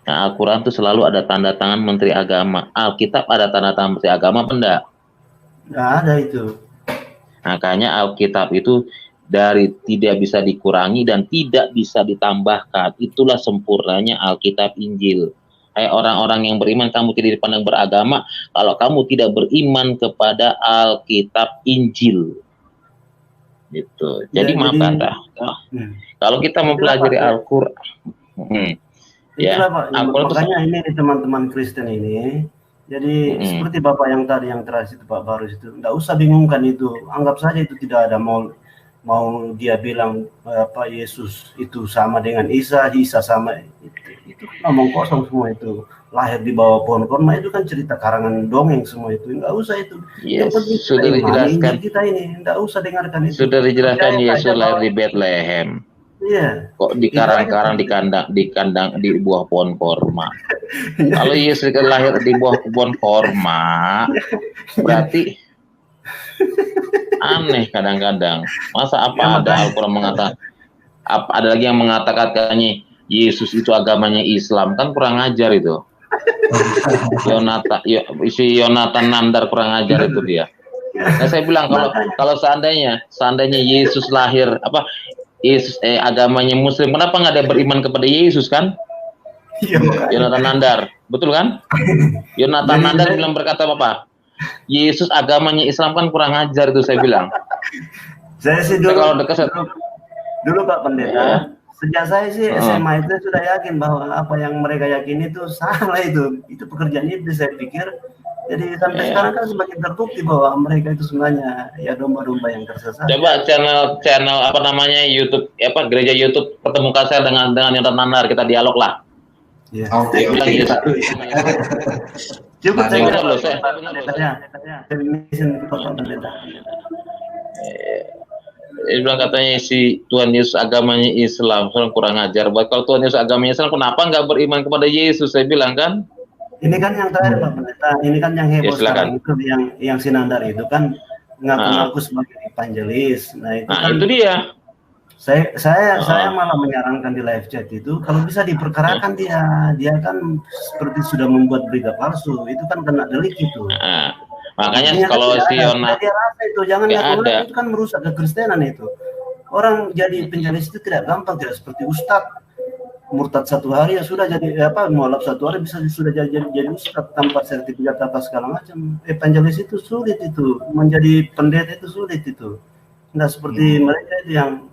Nah, Al-Quran itu selalu ada tanda tangan Menteri Agama. Alkitab ada tanda tangan Menteri Agama apa enggak? Nggak ada itu. Makanya Alkitab itu dari tidak bisa dikurangi dan tidak bisa ditambahkan. Itulah sempurnanya Alkitab Injil. orang-orang yang beriman, kamu tidak dipandang beragama kalau kamu tidak beriman kepada Alkitab Injil. Gitu. Jadi maaf kata, kalau kita mempelajari Al-Qur'an, makanya ini teman-teman Kristen ini, jadi seperti Bapak yang tadi yang terakhir itu Pak Barus itu, enggak usah bingungkan itu, anggap saja itu tidak ada, mau dia bilang apa Yesus itu sama dengan Isa sama itu ngomong kosong semua itu, lahir di bawah pohon kurma itu kan cerita karangan dongeng semua itu, enggak usah itu. Yes, sudah dijelaskan kita ini enggak usah dengarkan itu. Sudah dijelaskan Yesus lahir di Bethlehem. Iya. Kok di karang-karang di kandang di buah pohon korma. Kalau Yesus lahir di buah pohon korma, berarti aneh kadang-kadang. Masa apa ada Al-Quran mengatakan, ada lagi yang mengatakan katanya Yesus itu agamanya Islam, kan kurang ajar itu. Yonatan Nandar kurang ajar itu dia. Nah, saya bilang kalau seandainya Yesus lahir agamanya Muslim, kenapa nggak ada beriman kepada Yesus kan? Yonatan Nandar, betul kan? Yonatan Nandar bilang berkata apa? Yesus agamanya Islam, kan kurang ajar itu saya bilang. Saya sih dulu Pak Pendeta, sejak saya sih SMA itu sudah yakin bahwa apa yang mereka yakini itu salah, itu pekerjaan itu saya pikir. Jadi sampai sekarang kan semakin terbukti bahwa mereka itu sebenarnya ya domba-domba yang tersesat. Coba channel apa namanya YouTube, gereja YouTube Pertemukan Saya dengan Yonatan Nandar, kita dialog lah. Ya. Oke. Coba saya dia bilang katanya si Tuhan Yesus agamanya Islam, kurang ajar. Kalau Tuhan Yesus agamanya Islam, kenapa nggak beriman kepada Yesus? Saya bilang kan. Ini kan yang terakhir Pak Pendeta, ini kan yang heboh sekarang itu yang si Nandar itu kan ngaku-ngaku sebagai evangelis. Nah itu kan itu dia. Saya malah menyarankan di live chat itu kalau bisa diperkarakan dia kan seperti sudah membuat berita palsu, itu kan kena delik itu. Makanya kalau si Yonatan itu jangan ngaku-ngaku, itu kan merusak kekristenan itu. Orang jadi evangelis itu tidak gampang, tidak seperti ustadz. Murtad 1 hari ya sudah jadi mualaf 1 hari bisa sudah jadi ustadz tanpa sertifikat apa segala macam. Evangelis itu sulit, itu menjadi pendeta itu sulit itu. Nggak seperti mereka itu yang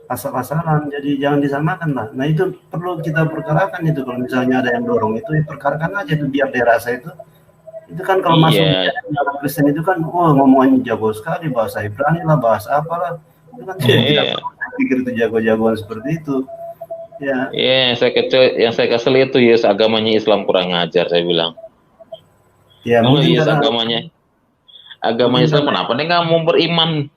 asal-asalan, jadi jangan disamakan lah. Nah itu perlu kita perkarakan itu, kalau misalnya ada yang dorong itu ya perkarakan aja itu biar dia rasa itu kan kalau masuk dalam Kristen itu kan ngomongannya jago sekali, bahasa Ibrani lah, bahasa apalah, itu kan tidak pikir itu jago-jagoan seperti itu. Ya. Yang saya kesel itu Yesus agamanya Islam, kurang ajar saya bilang. Ya, kalau Yesus agamanya Islam, kenapa dia nggak mau beriman?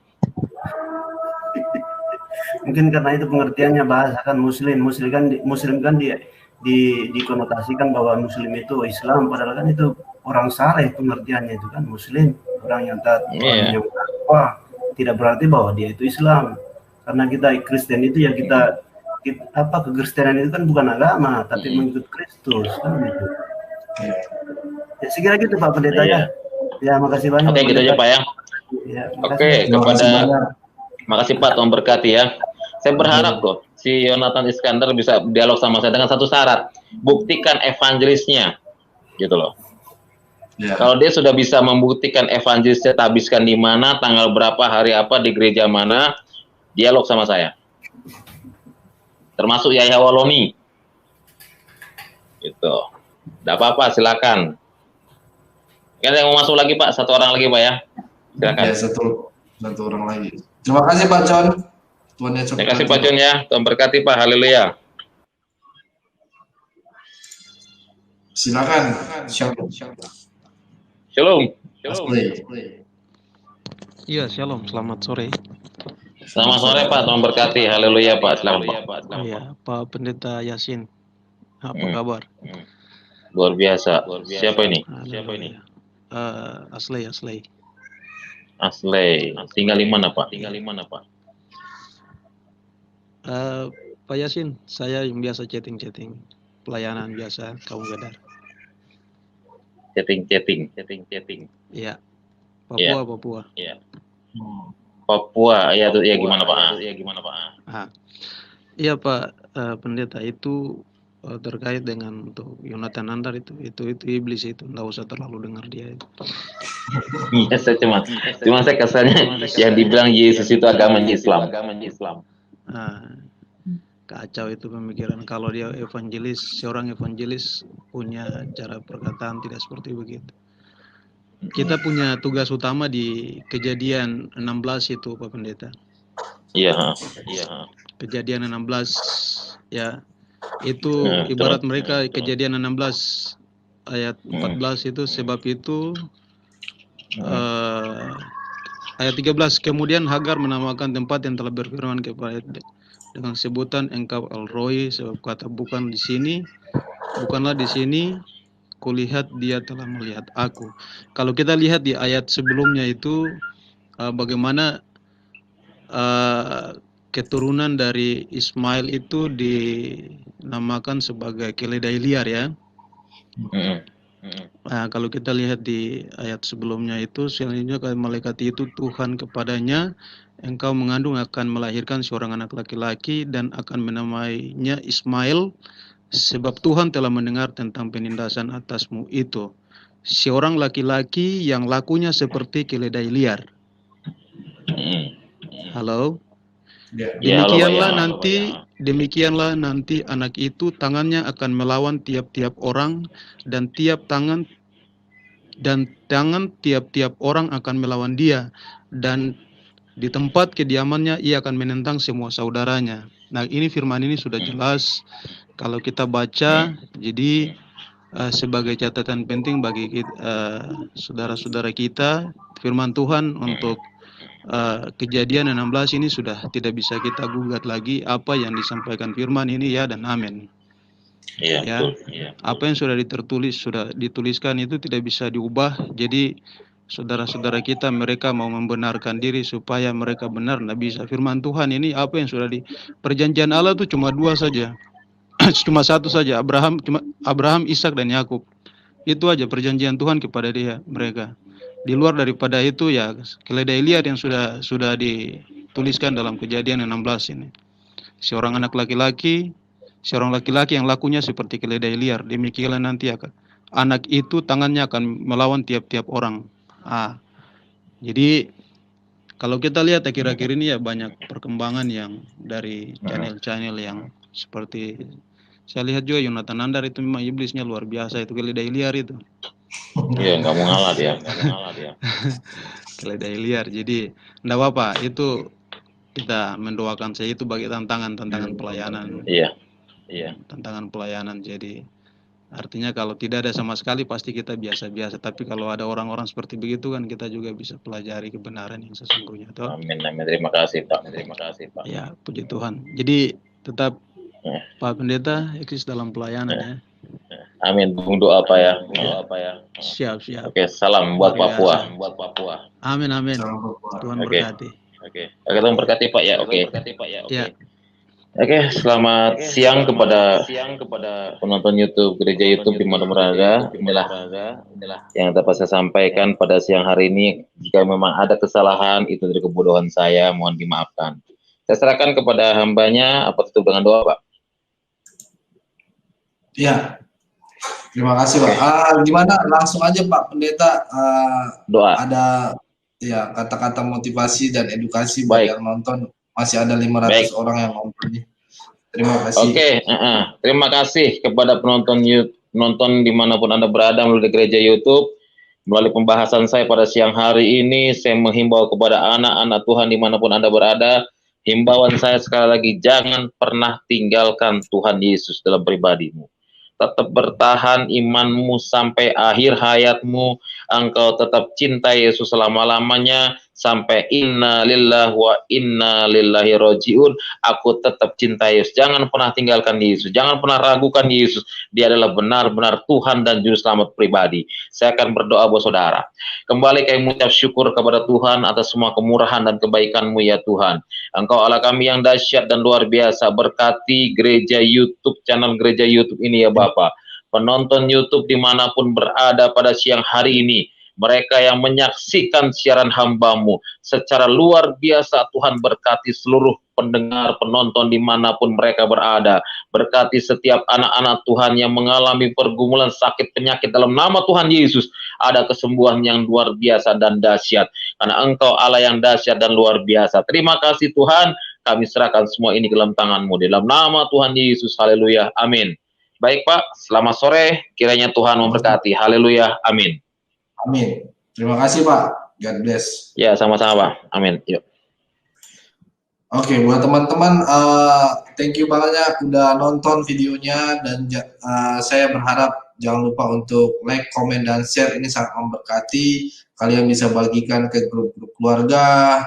Mungkin karena itu pengertiannya bahasa kan muslim kan dikonotasikan bahwa muslim itu Islam, padahal kan itu orang saleh pengertiannya itu kan muslim, orang yang taat, orang yang takwa, tidak berarti bahwa dia itu Islam. Karena kita Kristen itu ya kita kekristenan itu kan bukan agama tapi mengikut Kristus kan gitu. Ya sekira gitu Pak Pendeta ya. Ya makasih banyak. Oke, gitu aja Pak ya. Oke, makasih Pak, Tuhan berkati ya. Saya berharap kok si Yonatan Iskandar bisa dialog sama saya dengan satu syarat, buktikan evangelisnya, gitu loh. Kalau dia sudah bisa membuktikan evangelisnya habiskan di mana, tanggal berapa, hari apa, di gereja mana, dialog sama saya. Termasuk Yahya Waloni, gitu. Tidak apa-apa, silakan. Kan yang mau masuk lagi Pak, satu orang lagi Pak ya, silakan. Ya, satu orang lagi. Terima kasih Pak John. Terima kasih Pak John ya, Tuhan berkati Pak, haleluya. Silakan. Shalom. Iya, shalom. Selamat sore. Selamat sore Pak, Tuhan berkati, haleluya Pak. Selamat Pak. Iya, Pak Pendeta Yasin. Apa kabar? Luar biasa. Siapa ini? Asley. Tinggal di mana Pak? Pak Yasin, saya yang biasa chatting, pelayanan biasa, kaum gadar. Chatting. Iya. Papua. Iya. Papua, ya gimana Pak? Iya Pak, Pendeta itu terkait dengan untuk Yonatan Nandar itu iblis itu, nggak usah terlalu dengar dia itu. Iya, saya cuma saya kesannya yang dibilang Yesus itu agama Islam. Nah, kacau itu pemikiran. Kalau dia evangelis, seorang evangelis punya cara perkataan tidak seperti begitu. Kita punya tugas utama di Kejadian 16 itu, Pak Pendeta. Iya. Kejadian 16 ya. Itu ibarat mereka Kejadian 16 ayat 14 itu, sebab itu ayat 13, kemudian Hagar menamakan tempat yang telah berfirman kepada dengan sebutan engkau El-Roi, sebab kata bukanlah di sini kulihat dia telah melihat aku. Kalau kita lihat di ayat sebelumnya itu bagaimana keturunan dari Ismail itu dinamakan sebagai keledai liar ya. Nah, kalau kita lihat di ayat sebelumnya itu, selanjutnya malaikat itu Tuhan kepadanya, engkau mengandung akan melahirkan seorang anak laki-laki dan akan menamainya Ismail, sebab Tuhan telah mendengar tentang penindasan atasmu itu, seorang laki-laki yang lakunya seperti keledai liar. Halo? Demikianlah nanti anak itu tangannya akan melawan tiap-tiap orang dan tangan tiap-tiap orang akan melawan dia, dan di tempat kediamannya ia akan menentang semua saudaranya. Nah, ini firman ini sudah jelas kalau kita baca. Jadi sebagai catatan penting bagi saudara-saudara kita, firman Tuhan untuk Kejadian 16 ini sudah tidak bisa kita gugat lagi, apa yang disampaikan firman ini ya dan amin. Iya, ya. Apa yang sudah dituliskan itu tidak bisa diubah. Jadi saudara-saudara kita, mereka mau membenarkan diri supaya mereka benar, tidak bisa. Firman Tuhan ini apa yang sudah di perjanjian Allah itu cuma 2 saja. Cuma 1 saja, Abraham, Ishak dan Yakub. Itu aja perjanjian Tuhan kepada mereka. Di luar daripada itu ya keledai liar yang sudah dituliskan dalam Kejadian 16 ini. Seorang laki-laki yang lakunya seperti keledai liar. Demikianlah nanti anak itu tangannya akan melawan tiap-tiap orang. Jadi kalau kita lihat akhir-akhir ini ya banyak perkembangan yang dari channel-channel yang seperti saya lihat juga Yonatan Nandar itu memang iblisnya luar biasa, itu keledai liar itu. Iya, nggak mau ngalah dia. Keledai liar. Jadi enggak apa-apa, itu kita mendoakan saya itu bagi tantangan pelayanan. Iya. Tantangan pelayanan. Jadi artinya kalau tidak ada sama sekali pasti kita biasa-biasa, tapi kalau ada orang-orang seperti begitu kan kita juga bisa pelajari kebenaran yang sesungguhnya. Amin. Terima kasih, Pak. Ya, puji Tuhan. Jadi tetap Pak Pendeta eksis dalam pelayanan ya. Amin. Doa apa ya? Siap. Oke, salam buat Papua. Amin. Tuhan berkati. Oke, Tuhan berkati Pak ya. Oke. Ya. Oke, selamat siang kepada penonton YouTube Gereja YouTube di mana berada. Inilah yang dapat saya sampaikan pada siang hari ini. Jika memang ada kesalahan itu dari kebodohan saya, mohon dimaafkan. Saya serahkan kepada hambanya. Apa tutup dengan doa, Pak? Ya, terima kasih Pak. Gimana langsung aja Pak Pendeta, doa. Ada ya kata-kata motivasi dan edukasi buat yang nonton. Masih ada 500 orang yang nonton nih. Terima kasih. Oke, terima kasih kepada penonton dimanapun Anda berada melalui Gereja YouTube. Melalui pembahasan saya pada siang hari ini, saya menghimbau kepada anak-anak Tuhan dimanapun Anda berada. Himbauan saya sekali lagi, jangan pernah tinggalkan Tuhan Yesus dalam pribadimu. Tetap bertahan imanmu sampai akhir hayatmu. Engkau tetap cinta Yesus selama-lamanya. Sampai inna lillahi wa inna ilaihi rajiun. Aku tetap cinta Yesus. Jangan pernah tinggalkan Yesus. Jangan pernah ragukan Yesus. Dia adalah benar-benar Tuhan dan Juru Selamat pribadi. Saya akan berdoa buat saudara. Kembali kami mengucap syukur kepada Tuhan atas semua kemurahan dan kebaikan-Mu ya Tuhan. Engkau Allah kami yang dahsyat dan luar biasa. Berkati gereja YouTube, channel gereja YouTube ini ya Bapak. Penonton YouTube dimanapun berada pada siang hari ini. mereka yang menyaksikan siaran hamba-Mu secara luar biasa. Tuhan, berkati seluruh pendengar, penonton dimanapun mereka berada. Berkati setiap anak-anak Tuhan yang mengalami pergumulan sakit penyakit, dalam nama Tuhan Yesus ada kesembuhan yang luar biasa dan dahsyat, karena Engkau Allah yang dahsyat dan luar biasa. Terima kasih Tuhan, kami serahkan semua ini ke dalam tangan-Mu, di dalam nama Tuhan Yesus. Haleluya, amin. Baik Pak, selamat sore, kiranya Tuhan memberkati. Haleluya, amin. Amin. Terima kasih Pak, God bless. Ya, sama-sama Pak, amin. Yuk. Oke, buat teman-teman, thank you banyak udah nonton videonya, dan saya berharap jangan lupa untuk like, komen, dan share. Ini sangat memberkati. Kalian bisa bagikan ke grup-grup keluarga.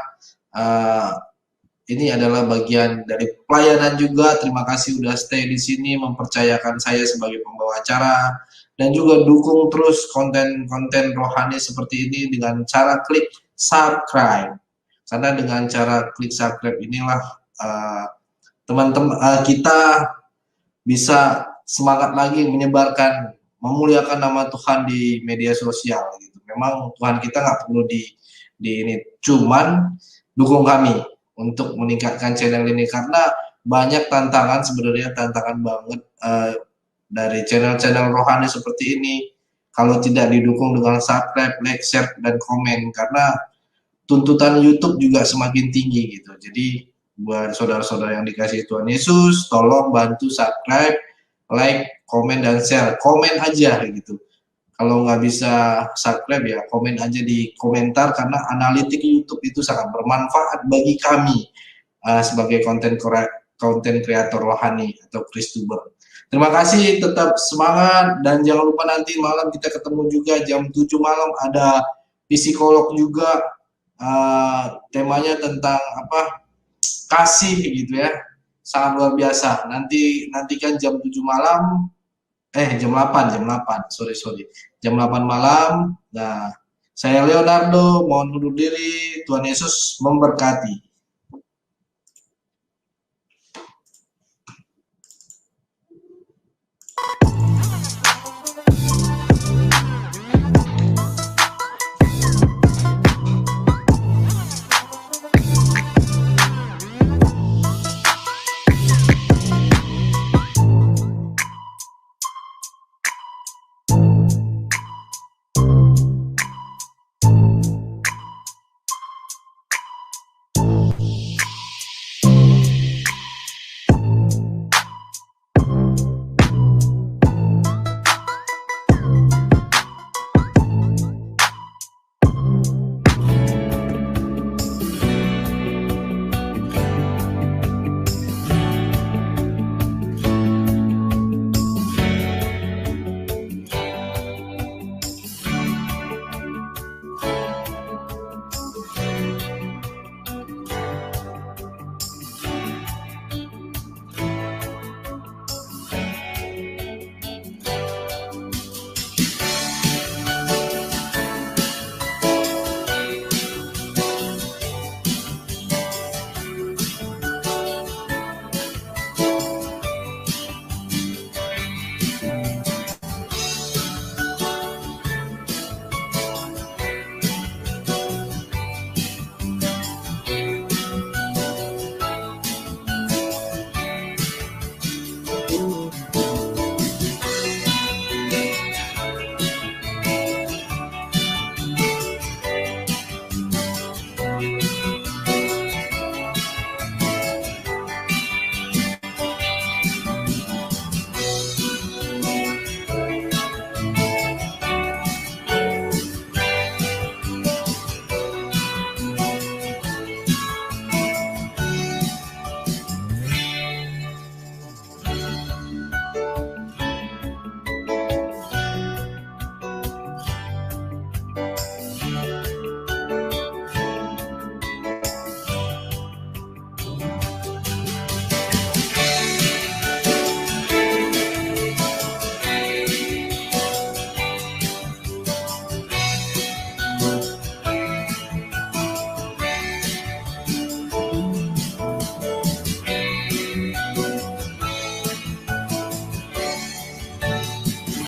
Ini adalah bagian dari pelayanan juga. Terima kasih udah stay di sini, mempercayakan saya sebagai pembawa acara, dan juga dukung terus konten-konten rohani seperti ini dengan cara klik subscribe. Karena dengan cara klik subscribe inilah teman-teman kita bisa semangat lagi menyebarkan, memuliakan nama Tuhan di media sosial gitu. Memang Tuhan kita nggak perlu di ini, cuman dukung kami untuk meningkatkan channel ini, karena banyak tantangan, sebenarnya tantangan banget dari channel-channel rohani seperti ini kalau tidak didukung dengan subscribe, like, share, dan komen, karena tuntutan YouTube juga semakin tinggi gitu. Jadi buat saudara-saudara yang dikasihi Tuhan Yesus, tolong bantu subscribe, like, komen, dan share. Komen aja gitu. Kalau nggak bisa subscribe ya komen aja di komentar, karena analitik YouTube itu sangat bermanfaat bagi kami sebagai konten kreator rohani atau Kristuber. Terima kasih, tetap semangat, dan jangan lupa nanti malam kita ketemu juga jam 7 malam, ada psikolog juga. Temanya tentang apa, kasih gitu ya, sangat luar biasa. Nantikan jam 7 malam, jam 8, sorry, jam 8 malam. Nah, saya Leonardo, mohon undur diri. Tuhan Yesus memberkati.